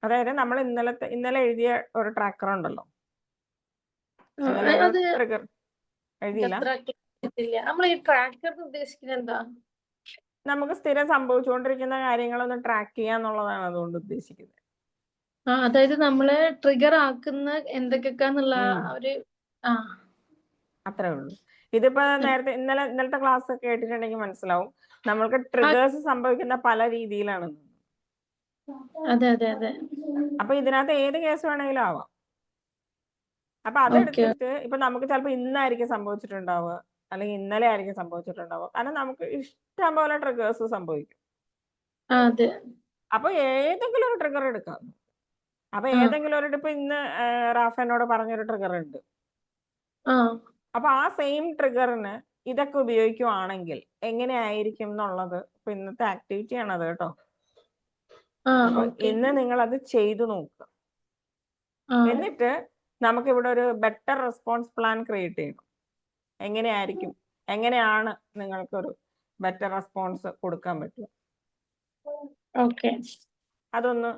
അതായത് നമ്മൾ ഇന്നലെ എഴുതിയ ഒരു ട്രാക്കർ ഉണ്ടല്ലോ, ട്രിഗർ എഴുതിയില്ല. നമുക്ക് സ്ഥിരം സംഭവിച്ചുകൊണ്ടിരിക്കുന്ന കാര്യങ്ങളൊന്ന് ട്രാക്ക് ചെയ്യാന്നുള്ളതാണ് അതുകൊണ്ട് ഉദ്ദേശിക്കുന്നത്. അതായത് നമ്മള് ട്രിഗർ ആക്കുന്ന എന്തൊക്കെയാന്നുള്ള ഒരു അത്രേ ഉള്ളൂ. ഇതിപ്പോ നേരത്തെ ഇന്നലത്തെ ക്ലാസ് കേട്ടിട്ടുണ്ടെങ്കിൽ മനസ്സിലാവും, നമ്മൾക്ക് ട്രിഗേഴ്സ് സംഭവിക്കുന്ന പല രീതിയിലാണ്. അപ്പൊ ഇതിനകത്ത് ഏത് കേസ് വേണമെങ്കിലും ആവാം. അപ്പൊ അതെടുത്തിട്ട് ഇപ്പൊ നമുക്ക് ചിലപ്പോ ഇന്നായിരിക്കും സംഭവിച്ചിട്ടുണ്ടാവുക, അല്ലെങ്കിൽ ഇന്നലെ ആയിരിക്കും സംഭവിച്ചിട്ടുണ്ടാവുക. കാരണം നമുക്ക് ഇഷ്ടം പോലെ ട്രിഗേഴ്സ് സംഭവിക്കും. അതെ. അപ്പൊ ഏതെങ്കിലും ഒരു ട്രിഗർ എടുക്കാം. അപ്പൊ ഏതെങ്കിലും ഒരു ഇപ്പൊ ഇന്ന് റാഫ് എന്നോട് പറഞ്ഞൊരു ട്രിഗർ ഉണ്ട്. അപ്പൊ ആ സെയിം ട്രിഗറിന് ഇതൊക്കെ ഉപയോഗിക്കുവാണെങ്കിൽ എങ്ങനെയായിരിക്കും എന്നുള്ളത് ഇപ്പൊ ഇന്നത്തെ ആക്ടിവിറ്റി ആണത് കേട്ടോ. അപ്പൊ ഇന്ന് നിങ്ങൾ അത് ചെയ്തു നോക്കുക. എന്നിട്ട് നമുക്ക് ഇവിടെ ഒരു ബെറ്റർ റെസ്പോൺസ് പ്ലാൻ ക്രിയേറ്റ് ചെയ്യണം. എങ്ങനെയായിരിക്കും, എങ്ങനെയാണ് നിങ്ങൾക്കൊരു ബെറ്റർ റെസ്പോൺസ് കൊടുക്കാൻ പറ്റുക. അതൊന്ന്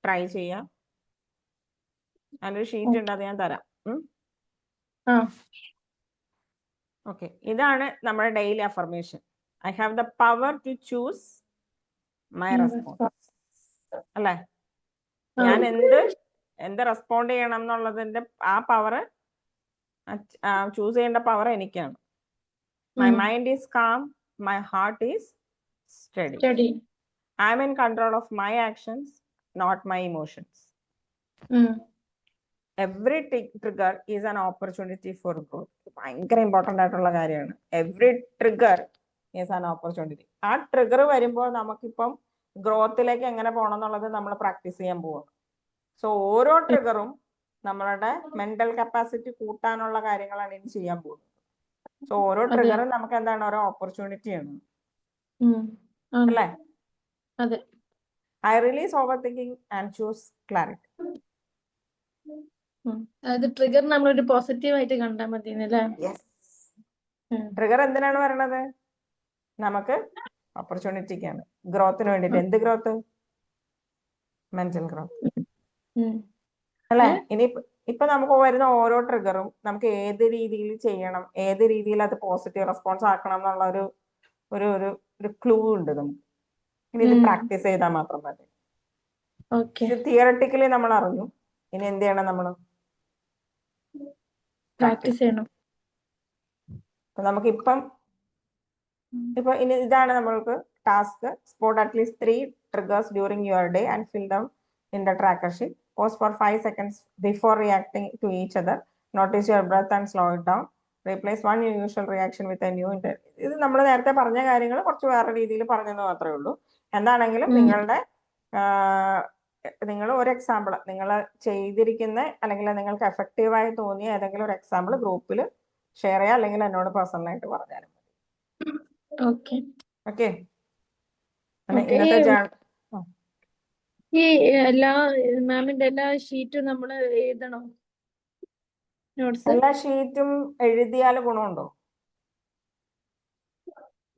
ട്രൈ ചെയ്യാം. അതിനൊരു ഷീറ്റ് ഉണ്ട്, അത് ഞാൻ തരാം. ഓക്കെ, ഇതാണ് നമ്മുടെ daily affirmation. I have the power to choose my response. അല്ലേ? ഞാൻ എന്ത് റെസ്പോണ്ട് ചെയ്യണം എന്നുള്ളതിന്റെ ആ പവർ, ചൂസ് ചെയ്യേണ്ട പവർ എനിക്കാണ്. My mind is calm, my heart is steady. I am in control of my actions, not my emotions. Every trigger is an opportunity for growth. ഭയങ്കര important ആയിട്ടുള്ള കാര്യമാണ്. Every trigger is an opportunity. ആ trigger വരുമ്പോൾ നമുക്കിപ്പം ഗ്രോത്തിലേക്ക് എങ്ങനെ പോകണം എന്നുള്ളത് നമ്മൾ പ്രാക്ടീസ് ചെയ്യാൻ പോവാണ്. സോ ഓരോ ട്രിഗറും നമ്മളുടെ മെന്റൽ കപ്പാസിറ്റി കൂട്ടാനുള്ള കാര്യങ്ങളാണ് ഇനി ചെയ്യാൻ പോകുന്നത്. സോ ഓരോ ട്രിഗറും നമുക്ക് എന്താണ്, ഓരോ ഓപ്പർച്യൂണിറ്റിയാണ്. അല്ലേ? I release over thinking and choose clarity. അതായത് ട്രിഗർ നമ്മളൊരു പോസിറ്റീവ് ആയിട്ട് കണ്ടാൽ മതി. ട്രിഗർ എന്തിനാണ് പറയണത്? നമുക്ക് ഓപ്പർച്യൂണിറ്റിക്കാണ്, ഗ്രോത്തിന് വേണ്ടിട്ട്. എന്ത് ഗ്രോത്ത്? Mental growth. അല്ലെ? ഇനി ഇപ്പൊ നമുക്ക് വരുന്ന ഓരോ ട്രിഗറും നമുക്ക് ഏത് രീതിയിൽ ചെയ്യണം, ഏത് രീതിയിൽ അത് പോസിറ്റീവ് റെസ്പോൺസ് ആക്കണം എന്നുള്ള ഒരു ക്ലൂ ഉണ്ട് നമുക്ക്. ഇനി ഇത് പ്രാക്ടീസ് ചെയ്താൽ മാത്രം മതി. തിയറട്ടിക്കലി നമ്മൾ അറിഞ്ഞു. ഇനി എന്ത് ചെയ്യണം? നമ്മൾ പ്രാക്ടീസ് ചെയ്യണം. നമുക്ക് ഇപ്പൊ ഇനി ഇതാണ് നമ്മൾക്ക് task. Spot at least 3 triggers during your day and fill them in the tracker sheet. Pause for 5 seconds before reacting to each other. Notice your breath and slow it down. Replace one unusual reaction with a new intent. ഇത് നമ്മൾ നേരത്തെ പറഞ്ഞ കാര്യങ്ങൾ കുറച്ച് വേറെ രീതിയിൽ പറഞ്ഞെന്ന് മാത്രമേ ഉള്ളൂ. എന്താണെങ്കിലും നിങ്ങൾ ഒരു എക്സാമ്പിൾ നിങ്ങൾ ചെയ്തിരിക്കുന്ന അല്ലെങ്കിൽ നിങ്ങൾക്ക് എഫക്റ്റീവായി തോന്നിയ ഏതെങ്കിലും ഒരു എക്സാമ്പിൾ ഗ്രൂപ്പിൽ ഷെയർ ചെയ്യുക, അല്ലെങ്കിൽ എന്നോട് പേഴ്സണലായിട്ട് പറഞ്ഞാലും മതി. ഓക്കെ. ഈ എല്ലാ മാമിന്റെ എല്ലാ ഷീറ്റും നമ്മൾ എഴുതണോ? എല്ലാ ഷീറ്റും എഴുതിയാൽ ഗുണമുണ്ടോ?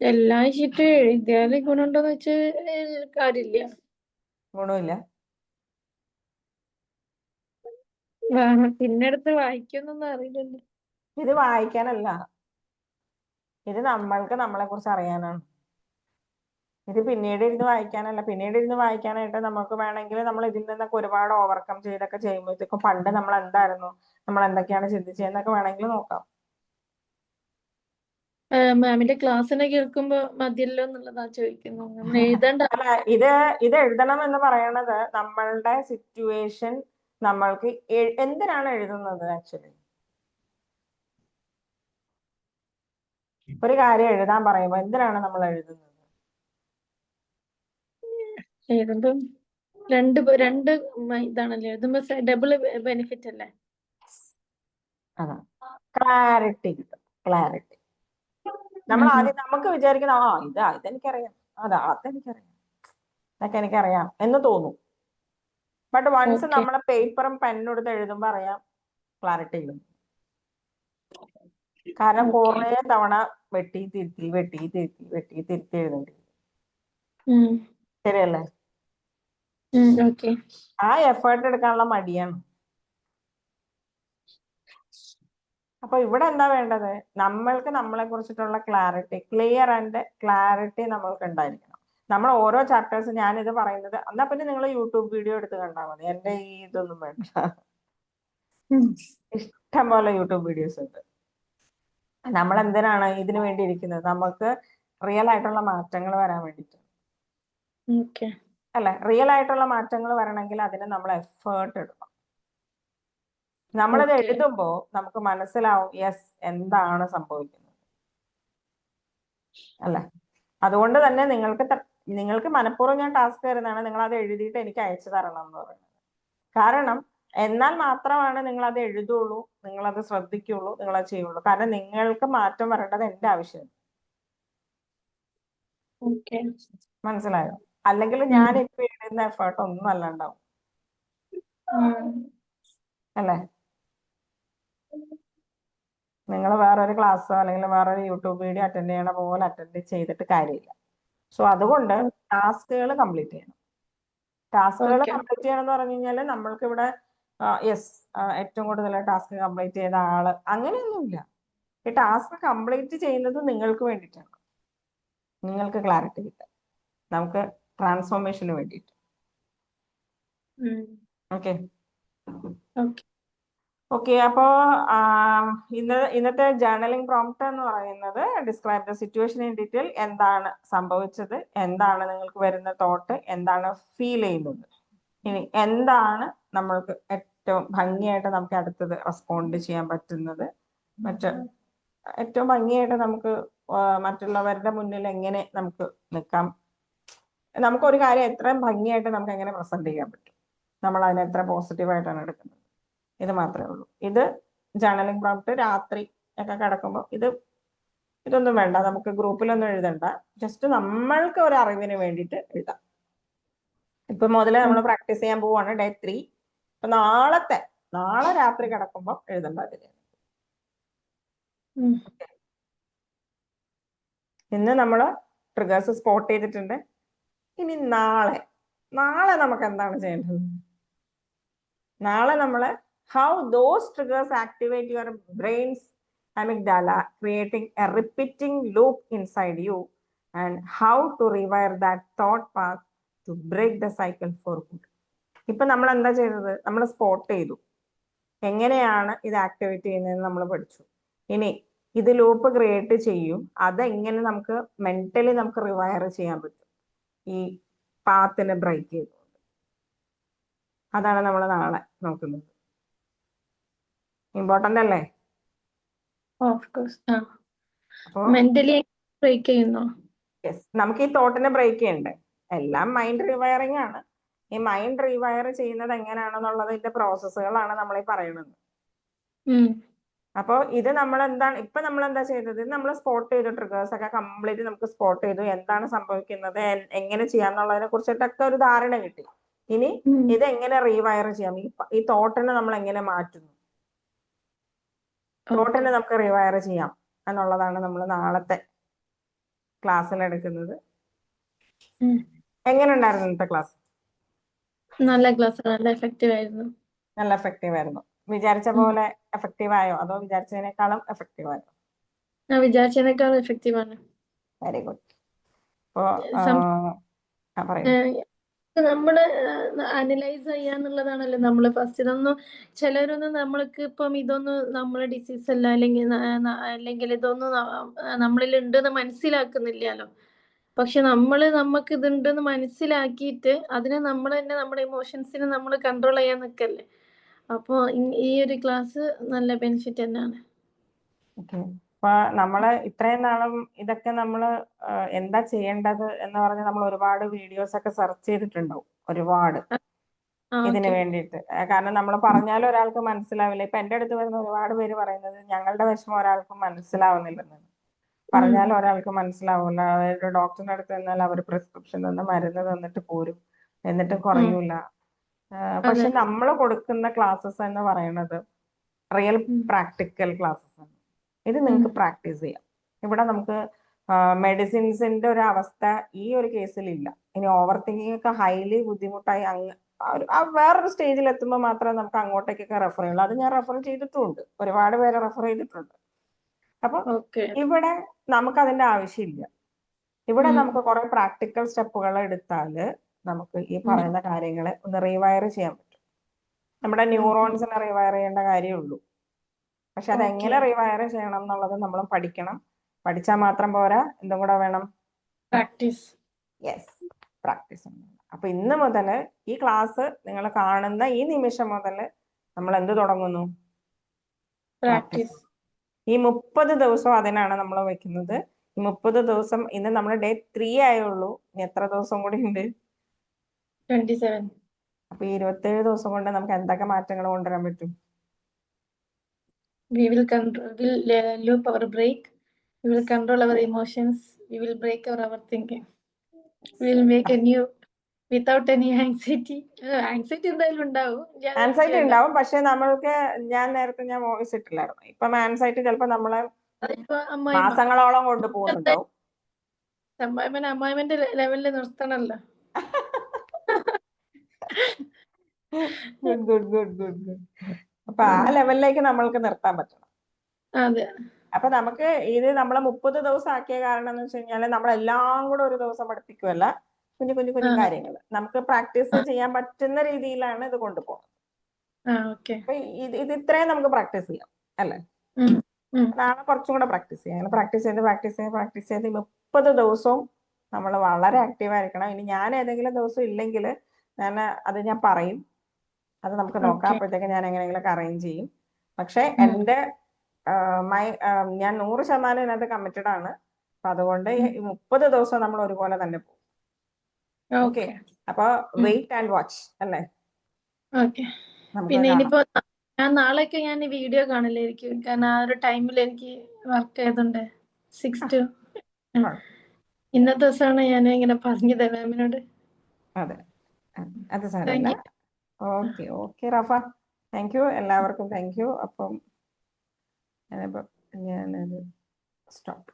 എല്ലാ ഷീറ്റും എഴുതിയാൽ ഗുണമുണ്ടോന്ന് വെച്ചാൽ കാര്യമില്ല. ഗുണമില്ല. പിന്നെ അടുത്ത് വായിക്കൊന്നും അറിയില്ലല്ലോ. ഇത് വായിക്കാനല്ല, ഇത് നമ്മൾക്ക് നമ്മളെ കുറിച്ച് അറിയാനാണ്. ഇത് പിന്നീട് ഇരുന്ന് വായിക്കാനല്ല. പിന്നീട് ഇരുന്ന് വായിക്കാനായിട്ട് നമുക്ക് വേണമെങ്കിൽ നമ്മൾ ഇതിൽ നിന്നൊക്കെ ഒരുപാട് ഓവർകം ചെയ്തൊക്കെ ചെയ്യുമ്പോഴത്തേക്കും പണ്ട് നമ്മൾ എന്തായിരുന്നു, നമ്മൾ എന്തൊക്കെയാണ് ചിന്തിച്ചതെന്നൊക്കെ വേണമെങ്കിൽ നോക്കാം. മാമിന്റെ ക്ലാസ്സിനെ കേൾക്കുമ്പോ മതിയല്ലോ എന്നുള്ളതാ ചോദിക്കുന്നത്. അല്ല, ഇത് എഴുതണം എന്ന് പറയണത് നമ്മളുടെ സിറ്റുവേഷൻ നമ്മൾക്ക് എന്തിനാണ് എഴുതുന്നത്? ആക്ച്വലി ഒരു കാര്യം എഴുതാൻ പറയുമ്പോൾ എന്തിനാണ് നമ്മൾ എഴുതുന്നത്? എഴുതുമ്പോ രണ്ട് ഇതാണല്ലോ എഴുതുമ്പോ ഡബിൾ ബെനിഫിറ്റ് അല്ലേ? അതാ, ക്ലാരിറ്റി കിട്ടും. ക്ലാരിറ്റി നമ്മൾ ആദ്യം നമുക്ക് വിചാരിക്കുന്ന ഇതെനിക്കറിയാം, അതെനിക്കറിയാം, ഇതൊക്കെ എനിക്കറിയാം എന്ന് തോന്നും. ബട്ട് വൺസ് നമ്മളെ പേപ്പറും പെന്നും എടുത്ത് എഴുതുമ്പോ അറിയാം ക്ലാരിറ്റി ഇല്ല. കാരണം കുറെ തവണ വെട്ടി തിരുത്തി എഴുതേണ്ടി. ശരിയല്ലേ? ആ എഫേർട്ട് എടുക്കാനുള്ള മടിയാണ്. അപ്പൊ ഇവിടെ എന്താ വേണ്ടത്? നമ്മൾക്ക് നമ്മളെ കുറിച്ചിട്ടുള്ള ക്ലിയർ ആൻഡ് ക്ലാരിറ്റി നമ്മൾക്ക് ഉണ്ടായിരിക്കണം. നമ്മൾ ഓരോ ചാപ്റ്റേഴ്സ്, ഞാനിത് പറയുന്നത് എന്നാ പിന്നെ നിങ്ങൾ യൂട്യൂബ് വീഡിയോ എടുത്ത് കണ്ടാൽ മതി. എന്റെ ഇതൊന്നും വേണ്ട. ഇഷ്ടം പോലെ യൂട്യൂബ് വീഡിയോസ് ഉണ്ട്. നമ്മൾ എന്തിനാണ് ഇതിനു വേണ്ടി ഇരിക്കുന്നത്? നമുക്ക് റിയൽ ആയിട്ടുള്ള മാറ്റങ്ങൾ വരാൻ വേണ്ടിയിട്ട് അല്ലെ? റിയൽ ആയിട്ടുള്ള മാറ്റങ്ങൾ വരണമെങ്കിൽ അതിന് നമ്മൾ എഫേർട്ട് എടുക്കണം. നമ്മളിത് എഴുതുമ്പോ നമുക്ക് മനസ്സിലാവും യെസ് എന്താണ് സംഭവിക്കുന്നത്. അല്ലേ? അതുകൊണ്ട് തന്നെ നിങ്ങൾക്ക് മനഃപൂർവ്വം ഞാൻ ടാസ്ക് തരുന്നതാണ്, നിങ്ങൾ അത് എഴുതിയിട്ട് എനിക്ക് അയച്ചു തരണം എന്ന് പറയുന്നത്. കാരണം എന്നാൽ മാത്രമാണ് നിങ്ങൾ അത് എഴുതുള്ളൂ, നിങ്ങൾ അത് ശ്രദ്ധിക്കുള്ളൂ, നിങ്ങൾ അത് ചെയ്യുള്ളൂ. കാരണം നിങ്ങൾക്ക് മാറ്റം വരേണ്ടത് എന്റെ ആവശ്യമാണ്. മനസ്സിലായോ? അല്ലെങ്കിൽ ഞാൻ ഇപ്പൊ എഴുതുന്ന എഫേർട്ട് ഒന്നും അല്ലാണ്ടാവും, അല്ലേ? നിങ്ങൾ വേറൊരു ക്ലാസ്സോ അല്ലെങ്കിൽ വേറൊരു യൂട്യൂബ് വീഡിയോ അറ്റൻഡ് ചെയ്യണ പോലെ അറ്റൻഡ് ചെയ്തിട്ട് കാര്യമില്ല. സോ അതുകൊണ്ട് ടാസ്കുകൾ കംപ്ലീറ്റ് ചെയ്യണം. ടാസ്കുകൾ കംപ്ലീറ്റ് ചെയ്യണം എന്ന് പറഞ്ഞു കഴിഞ്ഞാൽ നമ്മൾക്ക് ഇവിടെ യെസ് ഏറ്റവും കൂടുതൽ ടാസ്ക് കംപ്ലീറ്റ് ചെയ്ത ആള് അങ്ങനെയൊന്നുമില്ല. ഈ ടാസ്ക് കംപ്ലീറ്റ് ചെയ്യുന്നത് നിങ്ങൾക്ക് വേണ്ടിയിട്ടാണ്, നിങ്ങൾക്ക് ക്ലാരിറ്റി കിട്ടാൻ, നമുക്ക് ട്രാൻസ്ഫോർമേഷന് വേണ്ടിയിട്ട്. Okay okay. അപ്പോ ഇന്നത്തെ ജേർണലിംഗ് പ്രോംപ്റ്റ് എന്ന് പറയുന്നത് describe the situation in detail. എന്താണ് സംഭവിച്ചത്, എന്താണ് നിങ്ങൾക്ക് വരുന്ന തോട്ട്, എന്താണ് ഫീൽ ചെയ്യുന്നത്, ഇനി എന്താണ് നമ്മൾക്ക് ഏറ്റവും ഭംഗിയായിട്ട് നമുക്ക് അടുത്തത് റെസ്പോണ്ട് ചെയ്യാൻ പറ്റുന്നത്, ഏറ്റവും ഭംഗിയായിട്ട് നമുക്ക് മറ്റുള്ളവരുടെ മുന്നിൽ എങ്ങനെ നമുക്ക് നിൽക്കാം, നമുക്കൊരു കാര്യം എത്രയും ഭംഗിയായിട്ട് നമുക്ക് എങ്ങനെ പ്രസന്റ് ചെയ്യാൻ പറ്റും, നമ്മൾ അതിനെ എത്ര പോസിറ്റീവായിട്ടാണ് എടുക്കുന്നത്, ഇത് മാത്രമേ ഉള്ളൂ. ഇത് ജേർണലിംഗ് പ്രോംപ്റ്റ് രാത്രി ഒക്കെ കിടക്കുമ്പോൾ ഇതൊന്നും വേണ്ട, നമുക്ക് ഗ്രൂപ്പിലൊന്നും എഴുതണ്ട, ജസ്റ്റ് നമ്മൾക്ക് ഒരു അറിവിന് വേണ്ടിയിട്ട് എഴുതാം. ഇപ്പൊ മുതലേ നമ്മൾ പ്രാക്ടീസ് ചെയ്യാൻ പോവാണ്, ഡേ 3. അപ്പൊ നാളെ രാത്രി കിടക്കുമ്പോൾ എഴുതണ്ട അതിന്. ഇന്ന് നമ്മള് ട്രിഗേഴ്സ് സ്പോട്ട് ചെയ്തിട്ടുണ്ട്. ഇനി നാളെ നമുക്ക് എന്താണ് ചെയ്യേണ്ടത്? നാളെ നമ്മള് how those triggers activate your brain's amygdala, creating a repeating loop inside you, and how to rewire that thought path to break the cycle for good. ഇപ്പൊ നമ്മൾ എന്താ ചെയ്തത്? നമ്മൾ സ്പോട്ട് ചെയ്തു എങ്ങനെയാണ് ഇത് ആക്ടിവേറ്റ് ചെയ്യുന്നതെന്ന് നമ്മൾ പഠിച്ചു. ഇനി ഇത് ലൂപ്പ് ക്രിയേറ്റ് ചെയ്യും, അതെങ്ങനെ നമുക്ക് മെന്റലി നമുക്ക് റിവയർ ചെയ്യാൻ പറ്റും ഈ പാത്തിനെ ബ്രേക്ക് ചെയ്തുകൊണ്ട്. അതാണ് നമ്മൾ നാളെ നോക്കുന്നത്. ഇമ്പോർട്ടന്റ് അല്ലേ? നമുക്ക് ഈ തോട്ടിനെ ബ്രേക്ക് ചെയ്യണ്ടേ? എല്ലാം മൈൻഡ് റിവയറിംഗ് ആണ്. ഈ മൈൻഡ് റിവയർ ചെയ്യുന്നത് എങ്ങനെയാണെന്നുള്ളതിന്റെ പ്രോസസ്സുകളാണ് നമ്മൾ ഈ പറയുന്നത്. അപ്പോൾ ഇത് നമ്മൾ എന്താ ചെയ്തത്? നമ്മൾ സ്പോട്ട് ചെയ്തു, ട്രിഗേഴ്സ് ഒക്കെ കംപ്ലീറ്റ് നമുക്ക് സ്പോട്ട് ചെയ്തു, എന്താണ് സംഭവിക്കുന്നത്, എങ്ങനെ ചെയ്യാന്നുള്ളതിനെ കുറിച്ചിട്ടൊക്കെ ഒരു ധാരണ കിട്ടി. ഇനി ഇത് എങ്ങനെ റീവയർ ചെയ്യാം, ഈ തോട്ടിനെ നമ്മൾ എങ്ങനെ മാറ്റുന്നു, തോട്ടിനെ നമുക്ക് റിവയർ ചെയ്യാം എന്നുള്ളതാണ് നമ്മൾ നാളത്തെ ക്ലാസ്സിൽ എടുക്കുന്നത്. എങ്ങനെ ഉണ്ടായിരുന്നു ഇന്നത്തെ ക്ലാസ്? നല്ല ക്ലാസ്, നല്ല എഫക്റ്റീവ് ആയിരുന്നു. നല്ല എഫക്റ്റീവ് ആയിരുന്നു. വിചാരിച്ച പോലെ എഫക്റ്റീവ് ആയോ, അതോ വിചാരിച്ചതിനേക്കാളും എഫക്റ്റീവ് ആയോ? വിചാരിച്ചതിനേക്കാളും എഫക്റ്റീവ് ആണ്. Very good. നമ്മള് അനലൈസ് ചെയ്യാന്നുള്ളതാണല്ലോ നമ്മള് ഫസ്റ്റ്. ഇതൊന്നും ചിലരൊന്നും നമ്മൾക്ക് ഇപ്പം ഇതൊന്നും നമ്മളെ ഡിസീസ് അല്ല, അല്ലെങ്കിൽ ഇതൊന്നും നമ്മളിൽ ഉണ്ടെന്ന് മനസ്സിലാക്കുന്നില്ലല്ലോ. പക്ഷെ നമുക്ക് ഇതുണ്ടെന്ന് മനസ്സിലാക്കിയിട്ട് അതിനെ നമ്മൾ തന്നെ നമ്മുടെ ഇമോഷൻസിനെ നമ്മൾ കൺട്രോൾ ചെയ്യാൻ നിൽക്കല്ലേ. അപ്പോൾ ഈ ഒരു ക്ലാസ് നല്ല ബെനിഫിറ്റ് തന്നെയാണ്. അപ്പൊ നമ്മള് ഇത്രയും നാളും ഇതൊക്കെ നമ്മള് എന്താ ചെയ്യേണ്ടത് എന്ന് പറഞ്ഞ് നമ്മൾ ഒരുപാട് വീഡിയോസ് ഒക്കെ സെർച്ച് ചെയ്തിട്ടുണ്ടാവും, ഒരുപാട് ഇതിന് വേണ്ടിയിട്ട്. കാരണം നമ്മൾ പറഞ്ഞാലും ഒരാൾക്ക് മനസ്സിലാവില്ല. ഇപ്പൊ എന്റെ അടുത്ത് വരുന്ന ഒരുപാട് പേര് പറയുന്നത് ഞങ്ങളുടെ വിഷമം ഒരാൾക്ക് മനസ്സിലാവുന്നില്ലെന്ന്. പറഞ്ഞാൽ ഒരാൾക്ക് മനസ്സിലാവില്ല. അതായത് ഡോക്ടറിന്റെ അടുത്ത് ചെന്നാൽ അവർ പ്രിസ്ക്രിപ്ഷൻ തന്ന് മരുന്ന് തന്നിട്ട് പോരും, എന്നിട്ട് കുറയൂല. പക്ഷെ നമ്മൾ കൊടുക്കുന്ന ക്ലാസ്സസ് എന്ന് പറയുന്നത് റിയൽ പ്രാക്ടിക്കൽ ക്ലാസ്സസ് ആണ്. ഇത് നിങ്ങൾക്ക് പ്രാക്ടീസ് ചെയ്യാം. ഇവിടെ നമുക്ക് മെഡിസിൻസിന്റെ ഒരു അവസ്ഥ ഈ ഒരു കേസിൽ ഇല്ല. ഇനി ഓവർ തിങ്കിങ് ഒക്കെ ഹൈലി ബുദ്ധിമുട്ടായി വേറൊരു സ്റ്റേജിൽ എത്തുമ്പോൾ മാത്രമേ നമുക്ക് അങ്ങോട്ടേക്കൊക്കെ റെഫർ ചെയ്യുള്ളൂ. അത് ഞാൻ റെഫർ ചെയ്തിട്ടുണ്ട്, ഒരുപാട് പേരെ റെഫർ ചെയ്തിട്ടുണ്ട്. അപ്പൊ ഇവിടെ നമുക്ക് അതിന്റെ ആവശ്യമില്ല. ഇവിടെ നമുക്ക് കുറെ പ്രാക്ടിക്കൽ സ്റ്റെപ്പുകൾ എടുത്താല് നമുക്ക് ഈ പറയുന്ന കാര്യങ്ങളെ ഒന്ന് റീവയർ ചെയ്യാൻ പറ്റും. നമ്മുടെ ന്യൂറോൺസിനെ റീവയർ ചെയ്യേണ്ട കാര്യമുള്ളൂ. പക്ഷെ അതെങ്ങനെ റീവയർ ചെയ്യണം എന്നുള്ളത് നമ്മൾ പഠിക്കണം. പഠിച്ചാൽ മാത്രം പോരാ, എന്തും കൂടെ വേണം? പ്രാക്ടീസ്. Yes, practice. അപ്പൊ ഇന്ന് മുതൽ ഈ ക്ലാസ് നിങ്ങൾ കാണുന്ന ഈ നിമിഷം മുതൽ നമ്മൾ എന്ത് തുടങ്ങുന്നു? പ്രാക്ടീസ്. ഈ 30 ദിവസം അതിനാണ് നമ്മൾ വെക്കുന്നത്. 30 ദിവസം, ഇന്ന് നമ്മുടെ ഡേ 3 ആയുള്ളൂ. ഇനി എത്ര ദിവസം കൂടി ഉണ്ട്? 27. അപ്പൊ ഈ 27 ദിവസം കൊണ്ട് നമുക്ക് എന്തൊക്കെ മാറ്റങ്ങൾ കൊണ്ടുവരാൻ പറ്റും? We will loop our break. We will control our emotions. We will break our overthinking. We will make a new without any anxiety. Anxiety എന്തായാലും ഉണ്ടാവും. ആൻസൈറ്റി ഉണ്ടാവും, പക്ഷെ നമ്മൾക്ക് ഞാൻ വോയിസ് ഇട്ടില്ലായിരുന്നു. ഇപ്പം ആൻസൈറ്റി ചിലപ്പോ നമ്മളെ മാസങ്ങളോളം കൊണ്ടുപോകുന്നുണ്ടാവും. അമ്മായിമന്റെ ലെവലിൽ നിർത്തണല്ലോ. ഗുഡ്. അപ്പൊ ആ ലെവലിലേക്ക് നമ്മൾക്ക് നിർത്താൻ പറ്റണം. അതെ. അപ്പൊ നമുക്ക് ഇത് നമ്മളെ 30 ദിവസം ആക്കിയ കാരണം എന്ന് വെച്ച് കഴിഞ്ഞാല് നമ്മളെല്ലാം കൂടെ ഒരു ദിവസം പഠിപ്പിക്കുമല്ല, കുഞ്ഞു കാര്യങ്ങൾ നമുക്ക് പ്രാക്ടീസ് ചെയ്യാൻ പറ്റുന്ന രീതിയിലാണ് ഇത് കൊണ്ടുപോകുന്നത്. അപ്പൊ ഇത് ഇത്രയും നമുക്ക് പ്രാക്ടീസ് ചെയ്യാം അല്ലേ? നാളെ കുറച്ചും കൂടെ പ്രാക്ടീസ് ചെയ്യാം. അങ്ങനെ പ്രാക്ടീസ് ചെയ്ത് 30 ദിവസവും നമ്മൾ വളരെ ആക്റ്റീവായിരിക്കണം. ഇനി ഞാൻ ഏതെങ്കിലും ദിവസം ഇല്ലെങ്കിൽ അത് ഞാൻ പറയും. അത് നമുക്ക് നോക്കാം. അപ്പോഴത്തേക്ക് ഞാൻ എങ്ങനെയെങ്കിലൊക്കെ അറേഞ്ച് ചെയ്യും. പക്ഷെ എന്റെ ഞാൻ 100% ഇതിനകത്ത് കമ്മിറ്റഡ് ആണ്. അപ്പൊ അതുകൊണ്ട് 30 ദിവസം നമ്മൾ ഒരുപോലെ തന്നെ പോകും. ഓക്കെ, അപ്പൊ വെയിറ്റ് ആൻഡ് വാച്ച് അല്ലേ? പിന്നെ ഇനിയിപ്പോ ഞാൻ നാളെയൊക്കെ ഞാൻ ഈ വീഡിയോ കാണില്ലായിരിക്കും, കാരണം ആ ഒരു ടൈമിൽ എനിക്ക് വർക്ക് ചെയ്തുണ്ട് 6 to. ഇന്നത്തെ ദിവസമാണ് ഞാൻ ഇങ്ങനെ പറഞ്ഞത് മാമിനോട്. അതെ, അത് സാരമില്ല. ഓക്കെ റഫ, താങ്ക് യു. എല്ലാവർക്കും താങ്ക് യു. അപ്പം ഞാനത് സ്റ്റോപ്പ്.